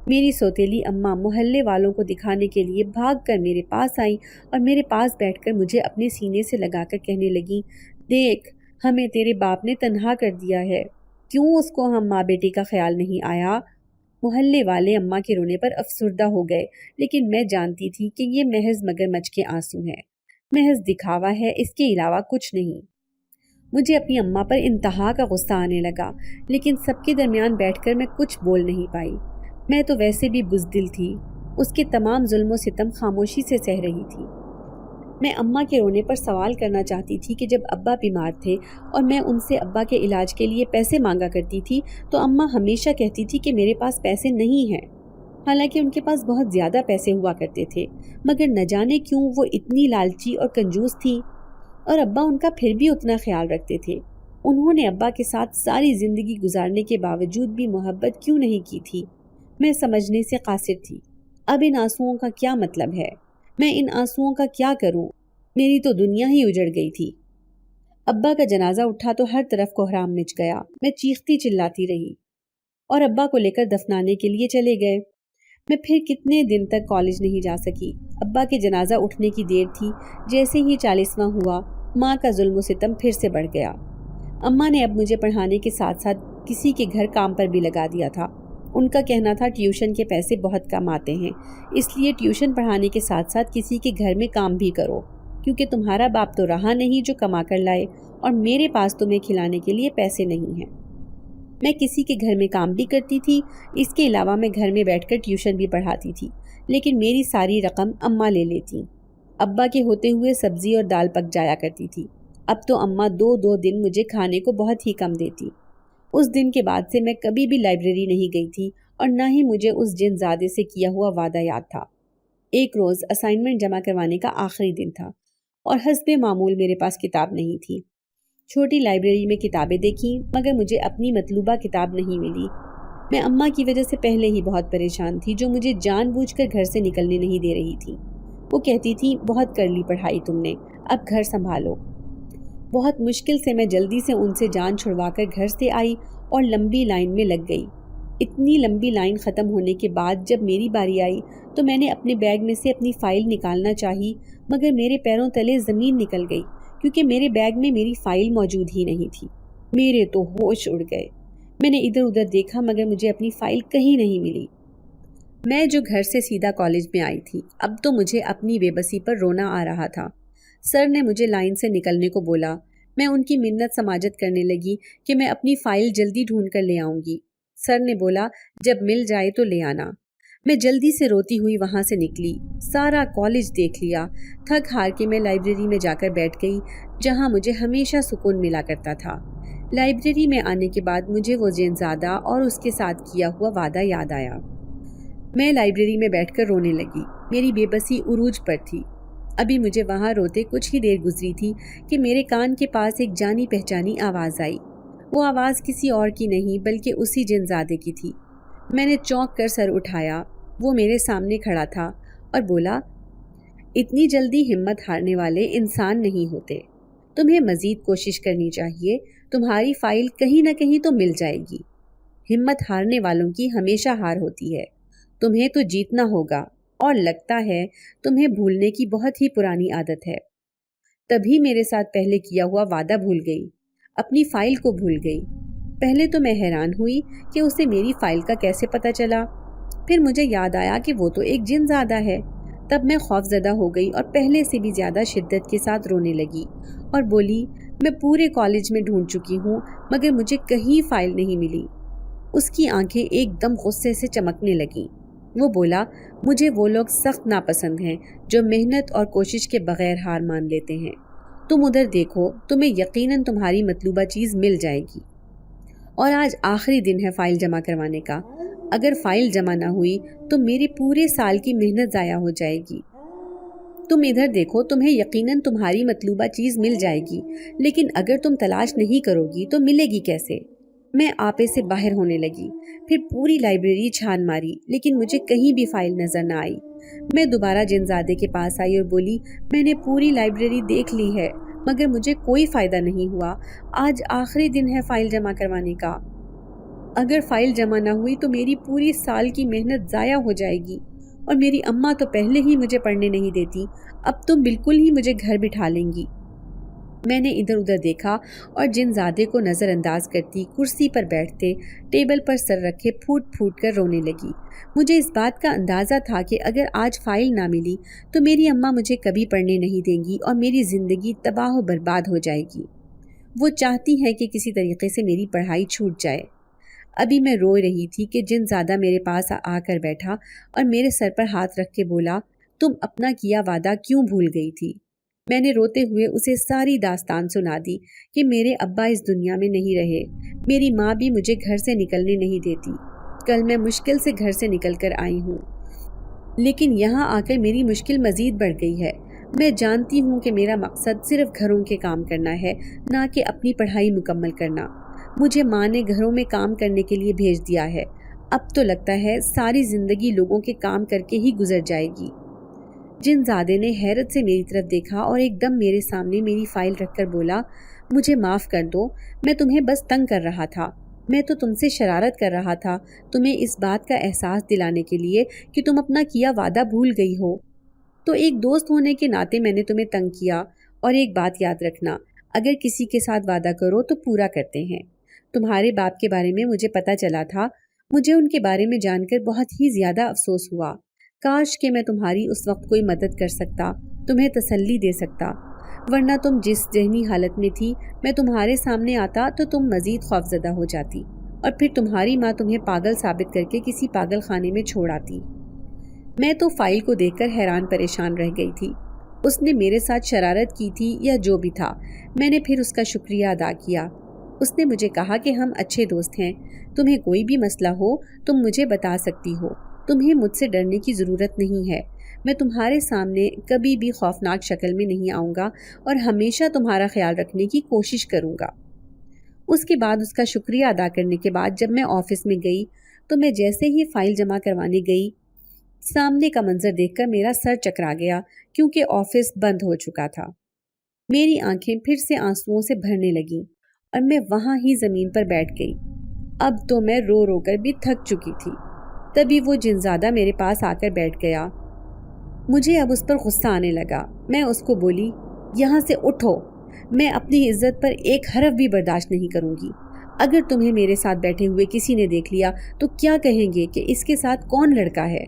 میری سوتیلی اماں محلے والوں کو دکھانے کے لیے بھاگ کر میرے پاس آئی اور میرے پاس بیٹھ کر مجھے اپنے سینے سے لگا کر کہنے لگی، دیکھ، ہمیں تیرے باپ نے تنہا کر دیا ہے، کیوں اس کو ہم ماں بیٹی کا خیال نہیں آیا؟ محلے والے اماں کے رونے پر افسردہ ہو گئے، لیکن میں جانتی تھی کہ یہ محض مگرمچھ کے آنسو ہیں، محض دکھاوا ہے، اس کے علاوہ کچھ نہیں۔ مجھے اپنی اماں پر انتہا کا غصہ آنے لگا، لیکن سب کے درمیان بیٹھ کر میں کچھ بول نہیں پائی۔ میں تو ویسے بھی بزدل تھی، اس کے تمام ظلم و ستم خاموشی سے سہ رہی تھی۔ میں اماں کے رونے پر سوال کرنا چاہتی تھی کہ جب ابا بیمار تھے اور میں ان سے ابا کے علاج کے لیے پیسے مانگا کرتی تھی تو اماں ہمیشہ کہتی تھی کہ میرے پاس پیسے نہیں ہیں، حالانکہ ان کے پاس بہت زیادہ پیسے ہوا کرتے تھے، مگر نہ جانے کیوں وہ اتنی لالچی اور کنجوس تھی، اور ابا ان کا پھر بھی اتنا خیال رکھتے تھے۔ انہوں نے ابا کے ساتھ ساری زندگی گزارنے کے باوجود بھی محبت کیوں نہیں کی تھی؟ میں سمجھنے سے قاصر تھی۔ اب ان آنسوؤں کا کیا مطلب ہے؟ میں ان آنسوؤں کا کیا کروں؟ میری تو دنیا ہی اجڑ گئی تھی۔ ابا کا جنازہ اٹھا تو ہر طرف کوہرام مچ گیا۔ میں چیختی چلاتی رہی اور ابا کو لے کر دفنانے کے لیے چلے گئے۔ میں پھر کتنے دن تک کالج نہیں جا سکی۔ ابا کے جنازہ اٹھنے کی دیر تھی، جیسے ہی 40واں ہوا، ماں کا ظلم و ستم پھر سے بڑھ گیا۔ اماں نے اب مجھے پڑھانے کے ساتھ ساتھ کسی کے گھر کام پر بھی لگا دیا تھا۔ ان کا کہنا تھا ٹیوشن کے پیسے بہت کم آتے ہیں، اس لیے ٹیوشن پڑھانے کے ساتھ ساتھ کسی کے گھر میں کام بھی کرو، کیونکہ تمہارا باپ تو رہا نہیں جو کما کر لائے، اور میرے پاس تمہیں کھلانے کے لیے پیسے نہیں ہیں۔ میں کسی کے گھر میں کام بھی کرتی تھی، اس کے علاوہ میں گھر میں بیٹھ کر ٹیوشن بھی پڑھاتی تھی، لیکن میری ساری رقم اماں لے لیتی۔ ابا کے ہوتے ہوئے سبزی اور دال پک جایا کرتی تھی۔ اب تو اماں دو دن مجھے کھانے کو بہت ہی کم دیتی۔ اس دن کے بعد سے میں کبھی بھی لائبریری نہیں گئی تھی، اور نہ ہی مجھے اس جن زادے سے کیا ہوا وعدہ یاد تھا۔ ایک روز اسائنمنٹ جمع کروانے کا آخری دن تھا اور حسب معمول میرے پاس کتاب نہیں تھی۔ چھوٹی لائبریری میں کتابیں دیکھیں، مگر مجھے اپنی مطلوبہ کتاب نہیں ملی۔ میں اماں کی وجہ سے پہلے ہی بہت پریشان تھی، جو مجھے جان بوجھ کر گھر سے نکلنے نہیں دے رہی تھی۔ وہ کہتی تھی، بہت کر لی پڑھائی تم نے، اب گھر سنبھالو۔ بہت مشکل سے میں جلدی سے ان سے جان چھڑوا کر گھر سے آئی اور لمبی لائن میں لگ گئی۔ اتنی لمبی لائن ختم ہونے کے بعد جب میری باری آئی تو میں نے اپنے بیگ میں سے اپنی فائل نکالنا چاہی، مگر میرے پیروں تلے زمین نکل گئی، کیونکہ میرے بیگ میں میری فائل موجود ہی نہیں تھی۔ میرے تو ہوش اڑ گئے۔ میں نے ادھر ادھر دیکھا، مگر مجھے اپنی فائل کہیں نہیں ملی۔ میں جو گھر سے سیدھا کالج میں آئی تھی، اب تو مجھے اپنی بے بسی پر رونا آ رہا تھا۔ سر نے مجھے لائن سے نکلنے کو بولا۔ میں ان کی منت سماجت کرنے لگی کہ میں اپنی فائل جلدی ڈھونڈ کر لے آؤں گی۔ سر نے بولا، جب مل جائے تو لے آنا۔ میں جلدی سے روتی ہوئی وہاں سے نکلی۔ سارا کالج دیکھ لیا۔ تھک ہار کے میں لائبریری میں جا کر بیٹھ گئی، جہاں مجھے ہمیشہ سکون ملا کرتا تھا۔ لائبریری میں آنے کے بعد مجھے وہ جنزادہ اور اس کے ساتھ کیا ہوا وعدہ یاد آیا۔ میں لائبریری میں بیٹھ کر رونے لگی۔ میری بے بسی عروج پر تھی۔ ابھی مجھے وہاں روتے کچھ ہی دیر گزری تھی کہ میرے کان کے پاس ایک جانی پہچانی آواز آئی۔ وہ آواز کسی اور کی نہیں بلکہ اسی جنزادے کی تھی۔ میں نے چونک کر سر اٹھایا۔ وہ میرے سامنے کھڑا تھا اور بولا، اتنی جلدی ہمت ہارنے والے انسان نہیں ہوتے، تمہیں مزید کوشش کرنی چاہیے، تمہاری فائل کہیں نہ کہیں تو مل جائے گی۔ ہمت ہارنے والوں کی ہمیشہ ہار ہوتی ہے، تمہیں تو جیتنا ہوگا، اور لگتا ہے تمہیں بھولنے کی بہت ہی پرانی عادت ہے۔ تبھی میرے ساتھ پہلے کیا ہوا وعدہ بھول گئی، اپنی فائل کو بھول گئی۔ پہلے تو میں حیران ہوئی کہ اسے میری فائل کا کیسے پتہ چلا، پھر مجھے یاد آیا کہ وہ تو ایک جن زادہ ہے۔ تب میں خوف زدہ ہو گئی اور پہلے سے بھی زیادہ شدت کے ساتھ رونے لگی اور بولی، میں پورے کالج میں ڈھونڈ چکی ہوں مگر مجھے کہیں فائل نہیں ملی۔ اس کی آنکھیں ایک دم غصے سے چمکنے لگیں۔ وہ بولا، مجھے وہ لوگ سخت ناپسند ہیں جو محنت اور کوشش کے بغیر ہار مان لیتے ہیں۔ تم ادھر دیکھو، تمہیں یقیناً تمہاری مطلوبہ چیز مل جائے گی۔ اور آج آخری دن ہے فائل جمع کروانے کا۔ اگر فائل جمع نہ ہوئی تو میری پورے سال کی محنت ضائع ہو جائے گی۔ تم ادھر دیکھو، تمہیں یقیناً تمہاری مطلوبہ چیز مل جائے گی، لیکن اگر تم تلاش نہیں کرو گی تو ملے گی کیسے؟ میں آپے سے باہر ہونے لگی، پھر پوری لائبریری چھان ماری، لیکن مجھے کہیں بھی فائل نظر نہ آئی۔ میں دوبارہ جنزادے کے پاس آئی اور بولی، میں نے پوری لائبریری دیکھ لی ہے مگر مجھے کوئی فائدہ نہیں ہوا۔ آج آخری دن ہے فائل جمع کروانے کا۔ اگر فائل جمع نہ ہوئی تو میری پوری سال کی محنت ضائع ہو جائے گی، اور میری اماں تو پہلے ہی مجھے پڑھنے نہیں دیتی، اب تم بالکل ہی مجھے گھر بٹھا لیں گی۔ میں نے ادھر ادھر دیکھا اور جنزادے کو نظر انداز کرتی کرسی پر بیٹھتے ٹیبل پر سر رکھے پھوٹ پھوٹ کر رونے لگی۔ مجھے اس بات کا اندازہ تھا کہ اگر آج فائل نہ ملی تو میری اماں مجھے کبھی پڑھنے نہیں دیں گی اور میری زندگی تباہ و برباد ہو جائے گی۔ وہ چاہتی ہیں کہ کسی طریقے سے میری پڑھائی چھوٹ جائے۔ ابھی میں رو رہی تھی کہ جنزادہ میرے پاس آ کر بیٹھا اور میرے سر پر ہاتھ رکھ کے بولا، تم اپنا کیا وعدہ کیوں بھول گئی تھی؟ میں نے روتے ہوئے اسے ساری داستان سنا دی کہ میرے ابا اس دنیا میں نہیں رہے، میری ماں بھی مجھے گھر سے نکلنے نہیں دیتی، کل میں مشکل سے گھر سے نکل کر آئی ہوں، لیکن یہاں آ کر میری مشکل مزید بڑھ گئی ہے۔ میں جانتی ہوں کہ میرا مقصد صرف گھروں کے کام کرنا ہے، نہ کہ اپنی پڑھائی مکمل کرنا۔ مجھے ماں نے گھروں میں کام کرنے کے لیے بھیج دیا ہے، اب تو لگتا ہے ساری زندگی لوگوں کے کام کر کے ہی گزر جائے گی۔ جنزادے نے حیرت سے میری طرف دیکھا اور ایک دم میرے سامنے میری فائل رکھ کر بولا، مجھے معاف کر دو، میں تمہیں بس تنگ کر رہا تھا، میں تو تم سے شرارت کر رہا تھا، تمہیں اس بات کا احساس دلانے کے لیے کہ تم اپنا کیا وعدہ بھول گئی ہو۔ تو ایک دوست ہونے کے ناطے میں نے تمہیں تنگ کیا، اور ایک بات یاد رکھنا، اگر کسی کے ساتھ وعدہ کرو تو پورا کرتے ہیں۔ تمہارے باپ کے بارے میں مجھے پتہ چلا تھا، مجھے ان کے بارے میں جان کر بہت ہی زیادہ افسوس ہوا۔ کاش کہ میں تمہاری اس وقت کوئی مدد کر سکتا، تمہیں تسلی دے سکتا، ورنہ تم جس ذہنی حالت میں تھی میں تمہارے سامنے آتا تو تم مزید خوفزدہ ہو جاتی، اور پھر تمہاری ماں تمہیں پاگل ثابت کر کے کسی پاگل خانے میں چھوڑ آتی۔ میں تو فائل کو دیکھ کر حیران پریشان رہ گئی تھی۔ اس نے میرے ساتھ شرارت کی تھی یا جو بھی تھا، میں نے پھر اس کا شکریہ ادا کیا۔ اس نے مجھے کہا کہ ہم اچھے دوست ہیں، تمہیں کوئی بھی مسئلہ ہو تم مجھے بتا سکتی ہو، تمہیں مجھ سے ڈرنے کی ضرورت نہیں ہے، میں تمہارے سامنے کبھی بھی خوفناک شکل میں نہیں آؤں گا اور ہمیشہ تمہارا خیال رکھنے کی کوشش کروں گا۔ اس کے بعد اس کا شکریہ ادا کرنے کے بعد جب میں آفس میں گئی تو میں جیسے ہی فائل جمع کروانے گئی، سامنے کا منظر دیکھ کر میرا سر چکرا گیا کیونکہ آفس بند ہو چکا تھا۔ میری آنکھیں پھر سے آنسوؤں سے بھرنے لگیں اور میں وہاں ہی زمین پر بیٹھ گئی۔ اب تو میں رو رو کر بھی تھک چکی تھی۔ تبھی وہ جنزادہ میرے پاس آ کر بیٹھ گیا۔ مجھے اب اس پر غصہ آنے لگا۔ میں اس کو بولی، یہاں سے اٹھو، میں اپنی عزت پر ایک حرف بھی برداشت نہیں کروں گی۔ اگر تمہیں میرے ساتھ بیٹھے ہوئے کسی نے دیکھ لیا تو کیا کہیں گے کہ اس کے ساتھ کون لڑکا ہے؟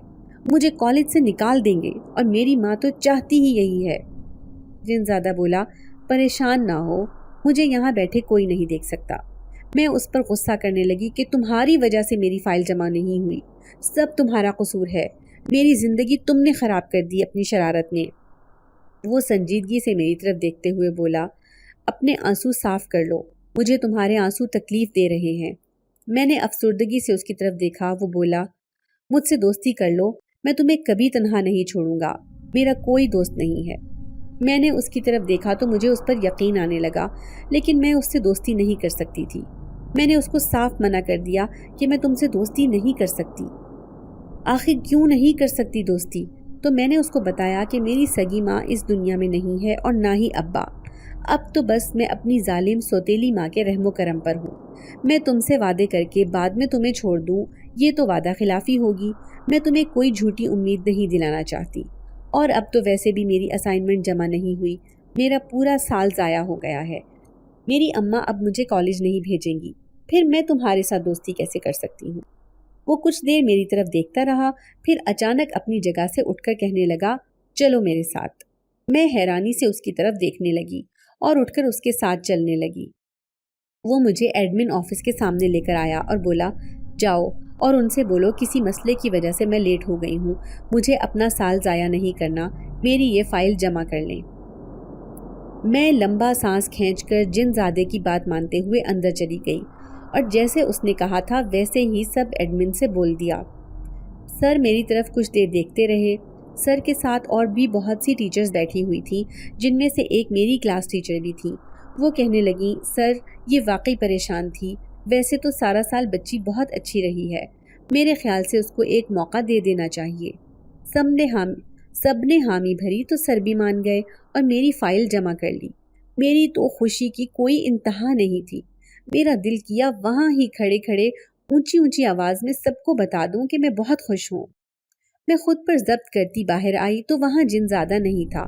مجھے کالج سے نکال دیں گے، اور میری ماں تو چاہتی ہی یہی ہے۔ جنزادہ بولا، پریشان نہ ہو، مجھے یہاں بیٹھے کوئی نہیں دیکھ سکتا۔ میں اس پر غصہ کرنے لگی کہ تمہاری وجہ سے میری فائل جمع نہیں ہوئی، سب تمہارا قصور ہے، میری زندگی تم نے خراب کر دی اپنی شرارت نے۔ وہ سنجیدگی سے میری طرف دیکھتے ہوئے بولا، اپنے آنسو صاف کر لو، مجھے تمہارے آنسو تکلیف دے رہے ہیں۔ میں نے افسردگی سے اس کی طرف دیکھا۔ وہ بولا، مجھ سے دوستی کر لو، میں تمہیں کبھی تنہا نہیں چھوڑوں گا، میرا کوئی دوست نہیں ہے۔ میں نے اس کی طرف دیکھا تو مجھے اس پر یقین آنے لگا، لیکن میں اس سے دوستی نہیں کر سکتی تھی۔ میں نے اس کو صاف منع کر دیا کہ میں تم سے دوستی نہیں کر سکتی۔ آخر کیوں نہیں کر سکتی دوستی؟ تو میں نے اس کو بتایا کہ میری سگی ماں اس دنیا میں نہیں ہے اور نہ ہی ابا، اب تو بس میں اپنی ظالم سوتیلی ماں کے رحم و کرم پر ہوں۔ میں تم سے وعدے کر کے بعد میں تمہیں چھوڑ دوں یہ تو وعدہ خلافی ہوگی، میں تمہیں کوئی جھوٹی امید نہیں دلانا چاہتی، اور اب تو ویسے بھی میری اسائنمنٹ جمع نہیں ہوئی، میرا پورا سال ضائع ہو گیا ہے، میری اماں اب مجھے کالج نہیں بھیجیں گی، پھر میں تمہارے ساتھ دوستی کیسے کر سکتی ہوں؟ وہ کچھ دیر میری طرف دیکھتا رہا، پھر اچانک اپنی جگہ سے اٹھ کر کہنے لگا، چلو میرے ساتھ۔ میں حیرانی سے اس کی طرف دیکھنے لگی اور اٹھ کر اس کے ساتھ چلنے لگی۔ وہ مجھے ایڈمن آفس کے سامنے لے کر آیا اور بولا، جاؤ اور ان سے بولو کسی مسئلے کی وجہ سے میں لیٹ ہو گئی ہوں، مجھے اپنا سال ضائع نہیں کرنا، میری یہ فائل جمع کر لیں۔ میں لمبا سانس کھینچ کر جن زادے کی بات مانتے ہوئے اندر چلی گئی اور جیسے اس نے کہا تھا ویسے ہی سب ایڈمن سے بول دیا۔ سر میری طرف کچھ دیر دیکھتے رہے۔ سر کے ساتھ اور بھی بہت سی ٹیچرز بیٹھی ہوئی تھیں، جن میں سے ایک میری کلاس ٹیچر بھی تھی۔ وہ کہنے لگیں، سر یہ واقعی پریشان تھی، ویسے تو سارا سال بچی بہت اچھی رہی ہے، میرے خیال سے اس کو ایک موقع دے دینا چاہیے۔ سب نے حامی بھری تو سر بھی مان گئے اور میری فائل جمع کر لی۔ میری تو خوشی کی کوئی انتہا نہیں تھی۔ میرا دل کیا وہاں ہی کھڑے کھڑے اونچی اونچی آواز میں سب کو بتا دوں کہ میں بہت خوش ہوں۔ میں خود پر ضبط کرتی باہر آئی تو وہاں جن زیادہ نہیں تھا۔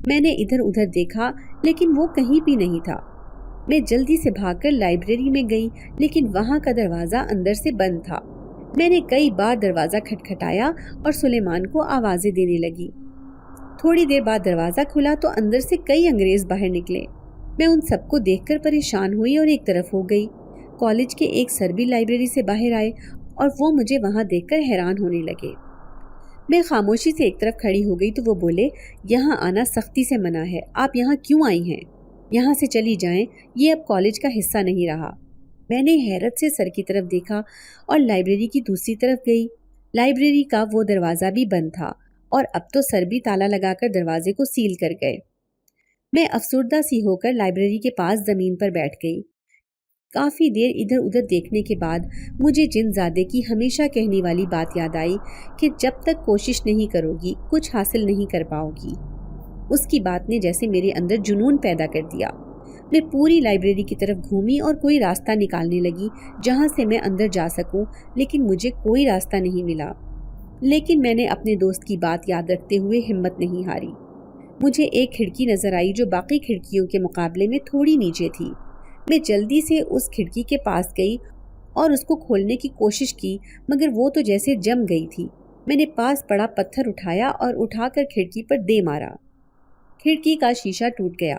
میں نے ادھر ادھر دیکھا لیکن وہ کہیں بھی نہیں تھا۔ میں جلدی سے بھاگ کر لائبریری میں گئی لیکن وہاں کا دروازہ اندر سے بند تھا۔ میں نے کئی بار دروازہ کھٹکھٹایا اور سلیمان کو آوازیں دینے لگی۔ تھوڑی دیر بعد دروازہ کھلا تو اندر سے کئی انگریز باہر نکلے۔ میں ان سب کو دیکھ کر پریشان ہوئی اور ایک طرف ہو گئی۔ کالج کے ایک سر بھی لائبریری سے باہر آئے اور وہ مجھے وہاں دیکھ کر حیران ہونے لگے۔ میں خاموشی سے ایک طرف کھڑی ہو گئی تو وہ بولے، یہاں آنا سختی سے منع ہے، آپ یہاں کیوں آئی ہیں؟ یہاں سے چلی جائیں، یہ اب کالج کا حصہ نہیں رہا۔ میں نے حیرت سے سر کی طرف دیکھا اور لائبریری کی دوسری طرف گئی۔ لائبریری کا وہ دروازہ بھی بند تھا اور اب تو سر بھی تالا لگا کر دروازے کو سیل کر گئے۔ میں افسردہ سی ہو کر لائبریری کے پاس زمین پر بیٹھ گئی۔ کافی دیر ادھر ادھر دیکھنے کے بعد مجھے جن زادے کی ہمیشہ کہنے والی بات یاد آئی کہ جب تک کوشش نہیں کرو گی کچھ حاصل نہیں کر پاؤ گی۔ اس کی بات نے جیسے میرے اندر جنون پیدا کر دیا۔ میں پوری لائبریری کی طرف گھومی اور کوئی راستہ نکالنے لگی جہاں سے میں اندر جا سکوں، لیکن مجھے کوئی راستہ نہیں ملا۔ لیکن میں نے اپنے دوست کی بات یاد رکھتے ہوئے ہمت نہیں ہاری۔ مجھے ایک کھڑکی نظر آئی جو باقی کھڑکیوں کے مقابلے میں تھوڑی نیچے تھی۔ میں جلدی سے اس کھڑکی کے پاس گئی اور اس کو کھولنے کی کوشش کی، مگر وہ تو جیسے جم گئی تھی۔ میں نے پاس پڑا پتھر اٹھایا اور اٹھا کر کھڑکی پر دے مارا۔ کھڑکی کا شیشہ ٹوٹ گیا۔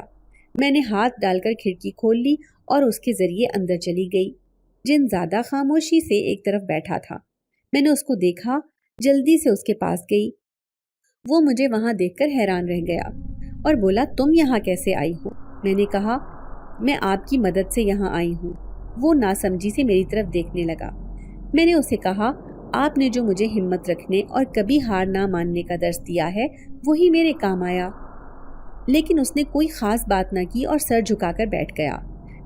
میں نے ہاتھ ڈال کر کھڑکی کھول لی اور اس کے ذریعے اندر چلی گئی۔ جن زیادہ خاموشی سے ایک طرف بیٹھا تھا۔ میں نے اس کو دیکھا، جلدی سے اس کے پاس گئی۔ وہ مجھے وہاں دیکھ کر حیران رہ گیا اور بولا، تم یہاں کیسے آئی ہو؟ میں نے کہا، میں آپ کی مدد سے یہاں آئی ہوں۔ وہ ناسمجھی سے میری طرف دیکھنے لگا۔ میں نے اسے کہا، آپ نے جو مجھے ہمت رکھنے اور کبھی ہار نہ ماننے کا درس دیا ہے وہی میرے کام آیا۔ لیکن اس نے کوئی خاص بات نہ کی اور سر جھکا کر بیٹھ گیا۔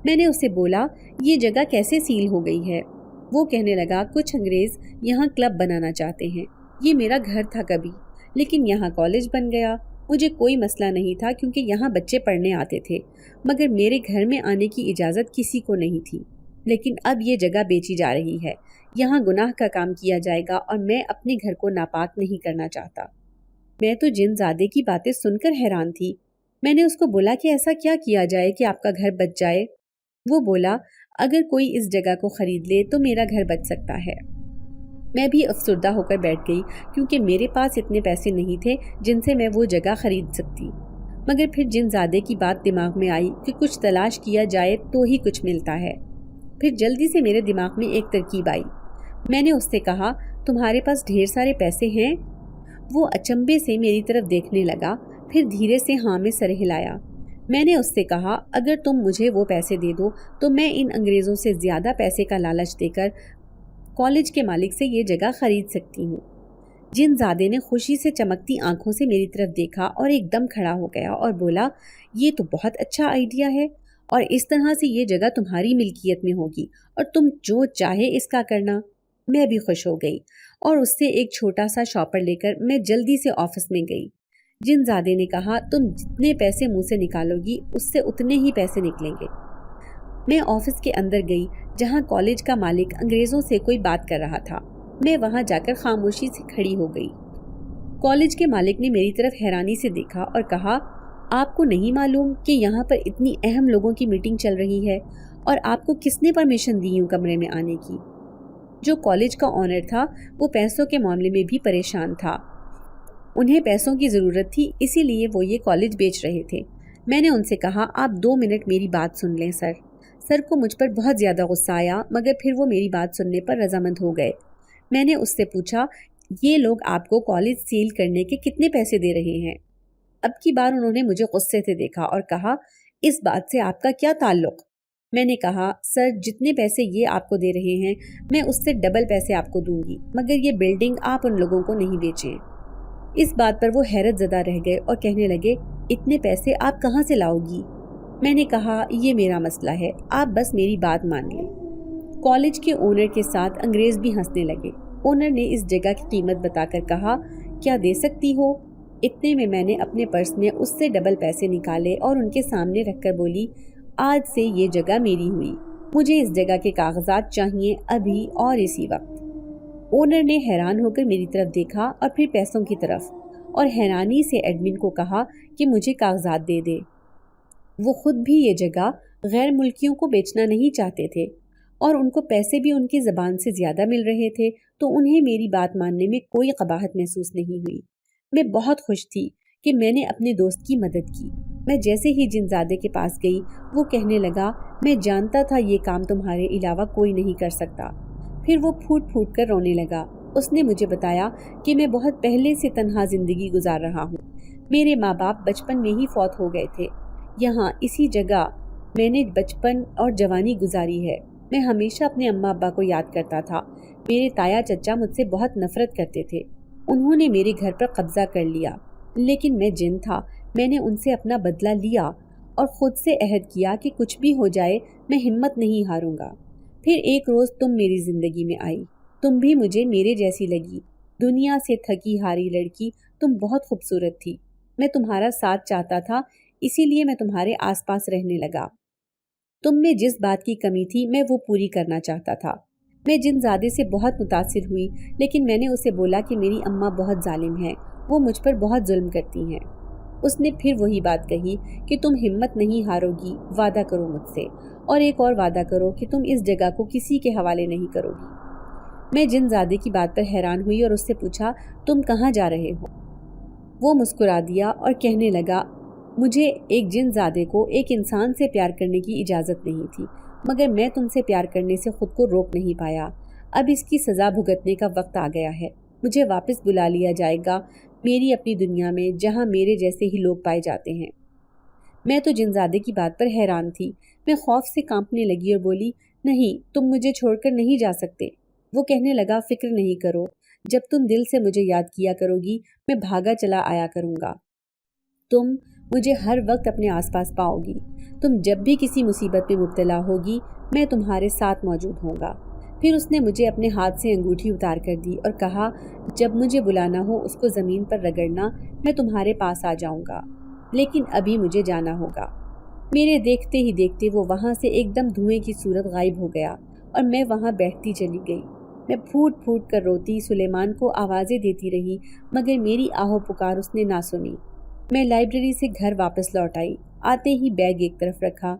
میں نے اسے بولا، یہ جگہ کیسے سیل ہو گئی ہے؟ وہ کہنے لگا، کچھ انگریز یہاں کلب بنانا چاہتے ہیں۔ یہ میرا گھر تھا کبھی، لیکن یہاں کالج بن گیا۔ مجھے کوئی مسئلہ نہیں تھا کیونکہ یہاں بچے پڑھنے آتے تھے، مگر میرے گھر میں آنے کی اجازت کسی کو نہیں تھی۔ لیکن اب یہ جگہ بیچی جا رہی ہے، یہاں گناہ کا کام کیا جائے گا اور میں اپنے گھر کو ناپاک نہیں کرنا چاہتا۔ میں تو جن زادے کی باتیں سن کر حیران تھی۔ میں نے اس کو بولا کہ ایسا کیا کیا جائے کہ آپ کا گھر بچ جائے؟ وہ بولا، اگر کوئی اس جگہ کو خرید لے تو میرا گھر بچ سکتا ہے۔ میں بھی افسردہ ہو کر بیٹھ گئی کیونکہ میرے پاس اتنے پیسے نہیں تھے جن سے میں وہ جگہ خرید سکتی۔ مگر پھر جن زادے کی بات دماغ میں آئی کہ کچھ تلاش کیا جائے تو ہی کچھ ملتا ہے۔ پھر جلدی سے میرے دماغ میں ایک ترکیب آئی۔ میں نے اس سے کہا، تمہارے پاس ڈھیر سارے پیسے ہیں؟ وہ اچنبے سے میری طرف دیکھنے لگا، پھر دھیرے سے ہاں میں سر ہلایا۔ میں نے اس سے کہا، اگر تم مجھے وہ پیسے دے دو تو میں ان انگریزوں سے زیادہ پیسے کا لالچ دے کر کالج کے مالک سے یہ جگہ خرید سکتی ہوں۔ جن زادے نے خوشی سے چمکتی آنکھوں سے میری طرف دیکھا اور ایک دم کھڑا ہو گیا اور بولا، یہ تو بہت اچھا آئیڈیا ہے اور اس طرح سے یہ جگہ تمہاری ملکیت میں ہوگی اور تم جو چاہے اس کا کرنا۔ میں بھی خوش ہو گئی اور اس سے ایک چھوٹا سا شاپر لے کر میں جلدی سے آفس میں گئی۔ جن زادے نے کہا، تم جتنے پیسے منہ سے نکالو گی اس سے اتنے ہی پیسے نکلیں گے۔ میں آفس کے اندر گئی جہاں کالج کا مالک انگریزوں سے کوئی بات کر رہا تھا۔ میں وہاں جا کر خاموشی سے کھڑی ہو گئی۔ کالج کے مالک نے میری طرف حیرانی سے دیکھا اور کہا، آپ کو نہیں معلوم کہ یہاں پر اتنی اہم لوگوں کی میٹنگ چل رہی ہے اور آپ کو کس نے پرمیشن دی یوں کمرے میں آنے کی؟ جو کالج کا آنر تھا وہ پیسوں کے معاملے میں بھی پریشان تھا۔ انہیں پیسوں کی ضرورت تھی، اسی لیے وہ یہ کالج بیچ رہے تھے، میں نے ان سے کہا آپ 2 منٹ میری بات سن لیں سر۔ سر کو مجھ پر بہت زیادہ غصہ آیا مگر پھر وہ میری بات سننے پر رضامند ہو گئے۔ میں نے اس سے پوچھا یہ لوگ آپ کو کالج سیل کرنے کے کتنے پیسے دے رہے ہیں؟ اب کی بار انہوں نے مجھے غصے سے دیکھا اور کہا اس بات سے آپ کا کیا تعلق؟ میں نے کہا سر جتنے پیسے یہ آپ کو دے رہے ہیں میں اس سے ڈبل پیسے آپ کو دوں گی مگر یہ بلڈنگ آپ ان لوگوں کو نہیں بیچیں۔ اس بات پر وہ حیرت زدہ رہ گئے اور کہنے لگے اتنے پیسے آپ کہاں سے لاؤ گی؟ میں نے کہا یہ میرا مسئلہ ہے، آپ بس میری بات مان لیں۔ کالج کے اونر کے ساتھ انگریز بھی ہنسنے لگے۔ اونر نے اس جگہ کی قیمت بتا کر کہا کیا دے سکتی ہو؟ اتنے میں نے اپنے پرس میں اس سے ڈبل پیسے نکالے اور ان کے سامنے رکھ کر بولی آج سے یہ جگہ میری ہوئی، مجھے اس جگہ کے کاغذات چاہیے ابھی اور اسی وقت۔ اونر نے حیران ہو کر میری طرف دیکھا اور پھر پیسوں کی طرف اور حیرانی سے ایڈمن کو کہا کہ مجھے کاغذات دے دے۔ وہ خود بھی یہ جگہ غیر ملکیوں کو بیچنا نہیں چاہتے تھے اور ان کو پیسے بھی ان کی زبان سے زیادہ مل رہے تھے تو انہیں میری بات ماننے میں کوئی قباحت محسوس نہیں ہوئی۔ میں بہت خوش تھی کہ میں نے اپنے دوست کی مدد کی۔ میں جیسے ہی جنزادے کے پاس گئی وہ کہنے لگا میں جانتا تھا یہ کام تمہارے علاوہ کوئی نہیں کر سکتا۔ پھر وہ پھوٹ پھوٹ کر رونے لگا۔ اس نے مجھے بتایا کہ میں بہت پہلے سے تنہا زندگی گزار رہا ہوں، میرے ماں باپ بچپن میں ہی فوت ہو گئے تھے، یہاں اسی جگہ میں نے بچپن اور جوانی گزاری ہے۔ میں ہمیشہ اپنے اماں ابا کو یاد کرتا تھا۔ میرے تایا چچا مجھ سے بہت نفرت کرتے تھے، انہوں نے میرے گھر پر قبضہ کر لیا، لیکن میں جن تھا، میں نے ان سے اپنا بدلہ لیا اور خود سے عہد کیا کہ کچھ بھی ہو جائے میں ہمت نہیں ہاروں گا۔ پھر ایک روز تم میری زندگی میں آئی، تم بھی مجھے میرے جیسی لگی، دنیا سے تھکی ہاری لڑکی، تم بہت خوبصورت تھی، میں تمہارا ساتھ چاہتا تھا، اسی لیے میں تمہارے آس پاس رہنے لگا۔ تم میں جس بات کی کمی تھی میں وہ پوری کرنا چاہتا تھا۔ میں جنزادے سے بہت متاثر ہوئی لیکن میں نے اسے بولا کہ میری اماں بہت ظالم ہے، وہ مجھ پر بہت ظلم کرتی ہیں۔ اس نے پھر وہی بات کہی کہ تم ہمت نہیں ہارو گی، وعدہ کرو مجھ سے، اور ایک اور وعدہ کرو کہ تم اس جگہ کو کسی کے حوالے نہیں کرو گی۔ میں جنزادے کی بات پر حیران ہوئی اور اس سے پوچھا تم کہاں جا رہے ہو؟ وہ مسکرا دیا اور کہنے لگا مجھے ایک جنزادے کو ایک انسان سے پیار کرنے کی اجازت نہیں تھی مگر میں تم سے پیار کرنے سے خود کو روک نہیں پایا، اب اس کی سزا بھگتنے کا وقت آ گیا ہے، مجھے واپس بلا لیا جائے گا میری اپنی دنیا میں جہاں میرے جیسے ہی لوگ پائے جاتے ہیں۔ میں تو جنزادے کی بات پر حیران تھی، میں خوف سے کانپنے لگی اور بولی نہیں تم مجھے چھوڑ کر نہیں جا سکتے۔ وہ کہنے لگا فکر نہیں کرو، جب تم دل سے مجھے یاد کیا کرو گی میں بھاگا چلا آیا کروں گا، تم مجھے ہر وقت اپنے آس پاس پاؤ گی، تم جب بھی کسی مصیبت میں مبتلا ہوگی میں تمہارے ساتھ موجود ہوں گا۔ پھر اس نے مجھے اپنے ہاتھ سے انگوٹھی اتار کر دی اور کہا جب مجھے بلانا ہو اس کو زمین پر رگڑنا، میں تمہارے پاس آ جاؤں گا، لیکن ابھی مجھے جانا ہوگا۔ میرے دیکھتے ہی دیکھتے وہ وہاں سے ایک دم دھوئیں کی صورت غائب ہو گیا اور میں وہاں بیٹھتی چلی گئی۔ میں پھوٹ پھوٹ کر روتی سلیمان کو آوازیں دیتی رہی مگر میری آہو پکار اس نے نہ سنی۔ میں لائبریری سے گھر واپس لوٹ آئی، آتے ہی بیگ ایک طرف رکھا۔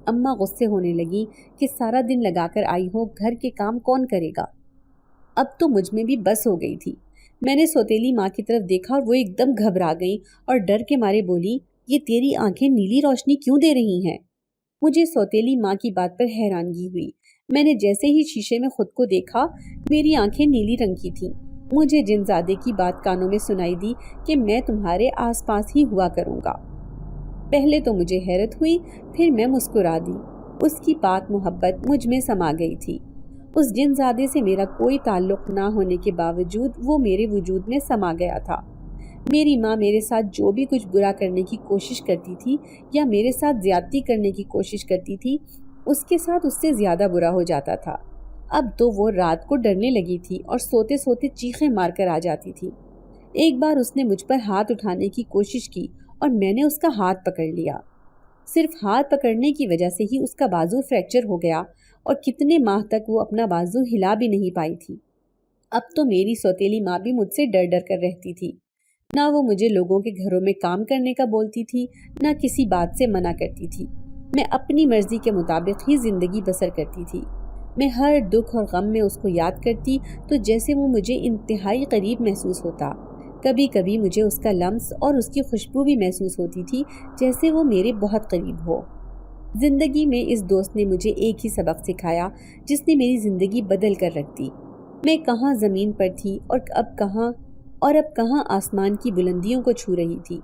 اماں غصے ہونے لگی کہ سارا دن لگا کر آئی ہو، گھر کے کام کون کرے گا؟ اب تو مجھ میں بھی بس ہو گئی تھی۔ میں نے سوتیلی ماں کی طرف دیکھا اور وہ ایک دم گھبرا گئی اور ڈر کے مارے بولی یہ تیری آنکھیں نیلی روشنی کیوں دے رہی ہیں؟ مجھے سوتیلی ماں کی بات پر حیرانگی ہوئی۔ میں نے جیسے ہی شیشے میں خود کو دیکھا میری آنکھیں نیلی رنگ کی تھیں۔ مجھے جنزادے کی بات کانوں میں سنائی دی کہ میں تمہارے آس پاس ہی ہوا کروں گا۔ پہلے تو مجھے حیرت ہوئی، پھر میں مسکرا دی۔ اس کی پاک محبت مجھ میں سما گئی تھی۔ اس جنزادے سے میرا کوئی تعلق نہ ہونے کے باوجود وہ میرے وجود میں سما گیا تھا۔ میری ماں میرے ساتھ جو بھی کچھ برا کرنے کی کوشش کرتی تھی یا میرے ساتھ زیادتی کرنے کی کوشش کرتی تھی اس کے ساتھ اس سے زیادہ برا ہو جاتا تھا۔ اب تو وہ رات کو ڈرنے لگی تھی اور سوتے سوتے چیخیں مار کر آ جاتی تھی۔ ایک بار اس نے مجھ پر ہاتھ اٹھانے کی کوشش کی اور میں نے اس کا ہاتھ پکڑ لیا۔ صرف ہاتھ پکڑنے کی وجہ سے ہی اس کا بازو فریکچر ہو گیا اور کتنے ماہ تک وہ اپنا بازو ہلا بھی نہیں پائی تھی۔ اب تو میری سوتیلی ماں بھی مجھ سے ڈر ڈر کر رہتی تھی، نہ وہ مجھے لوگوں کے گھروں میں کام کرنے کا بولتی تھی نہ کسی بات سے منع کرتی تھی۔ میں اپنی مرضی کے مطابق ہی زندگی بسر کرتی تھی۔ میں ہر دکھ اور غم میں اس کو یاد کرتی تو جیسے وہ مجھے انتہائی قریب محسوس ہوتا۔ کبھی کبھی مجھے اس کا لمس اور اس کی خوشبو بھی محسوس ہوتی تھی، جیسے وہ میرے بہت قریب ہو۔ زندگی میں اس دوست نے مجھے ایک ہی سبق سکھایا جس نے میری زندگی بدل کر رکھ دی۔ میں کہاں زمین پر تھی اور اب کہاں آسمان کی بلندیوں کو چھو رہی تھی۔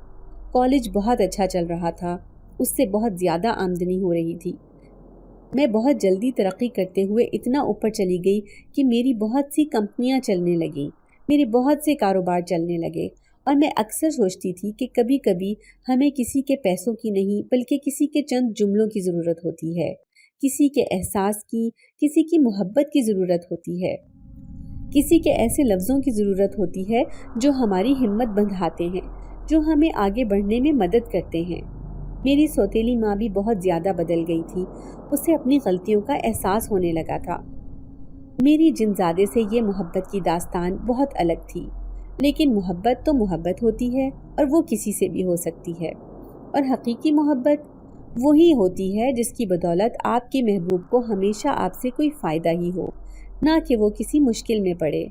کالج بہت اچھا چل رہا تھا، اس سے بہت زیادہ آمدنی ہو رہی تھی۔ میں بہت جلدی ترقی کرتے ہوئے اتنا اوپر چلی گئی کہ میری بہت سی کمپنیاں چلنے لگیں، میرے بہت سے کاروبار چلنے لگے، اور میں اکثر سوچتی تھی کہ کبھی کبھی ہمیں کسی کے پیسوں کی نہیں بلکہ کسی کے چند جملوں کی ضرورت ہوتی ہے، کسی کے احساس کی، کسی کی محبت کی ضرورت ہوتی ہے، کسی کے ایسے لفظوں کی ضرورت ہوتی ہے جو ہماری ہمت بندھاتے ہیں، جو ہمیں آگے بڑھنے میں مدد کرتے ہیں۔ میری سوتیلی ماں بھی بہت زیادہ بدل گئی تھی، اسے اپنی غلطیوں کا احساس ہونے لگا تھا۔ میری جنزادے سے یہ محبت کی داستان بہت الگ تھی، لیکن محبت تو محبت ہوتی ہے اور وہ کسی سے بھی ہو سکتی ہے، اور حقیقی محبت وہی ہوتی ہے جس کی بدولت آپ کے محبوب کو ہمیشہ آپ سے کوئی فائدہ ہی ہو، نہ کہ وہ کسی مشکل میں پڑے۔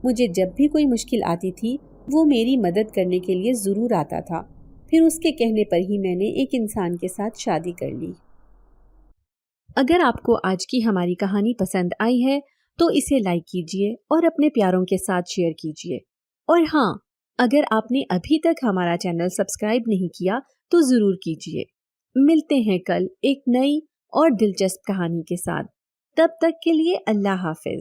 مجھے جب بھی کوئی مشکل آتی تھی وہ میری مدد کرنے کے لیے ضرور آتا تھا، پھر اس کے کہنے پر ہی میں نے ایک انسان کے ساتھ شادی کر لی۔ اگر آپ کو آج کی ہماری کہانی پسند آئی ہے تو اسے لائک کیجیے اور اپنے پیاروں کے ساتھ شیئر کیجیے، اور ہاں، اگر آپ نے ابھی تک ہمارا چینل سبسکرائب نہیں کیا تو ضرور کیجیے۔ ملتے ہیں کل ایک نئی اور دلچسپ کہانی کے ساتھ، تب تک کے لیے اللہ حافظ۔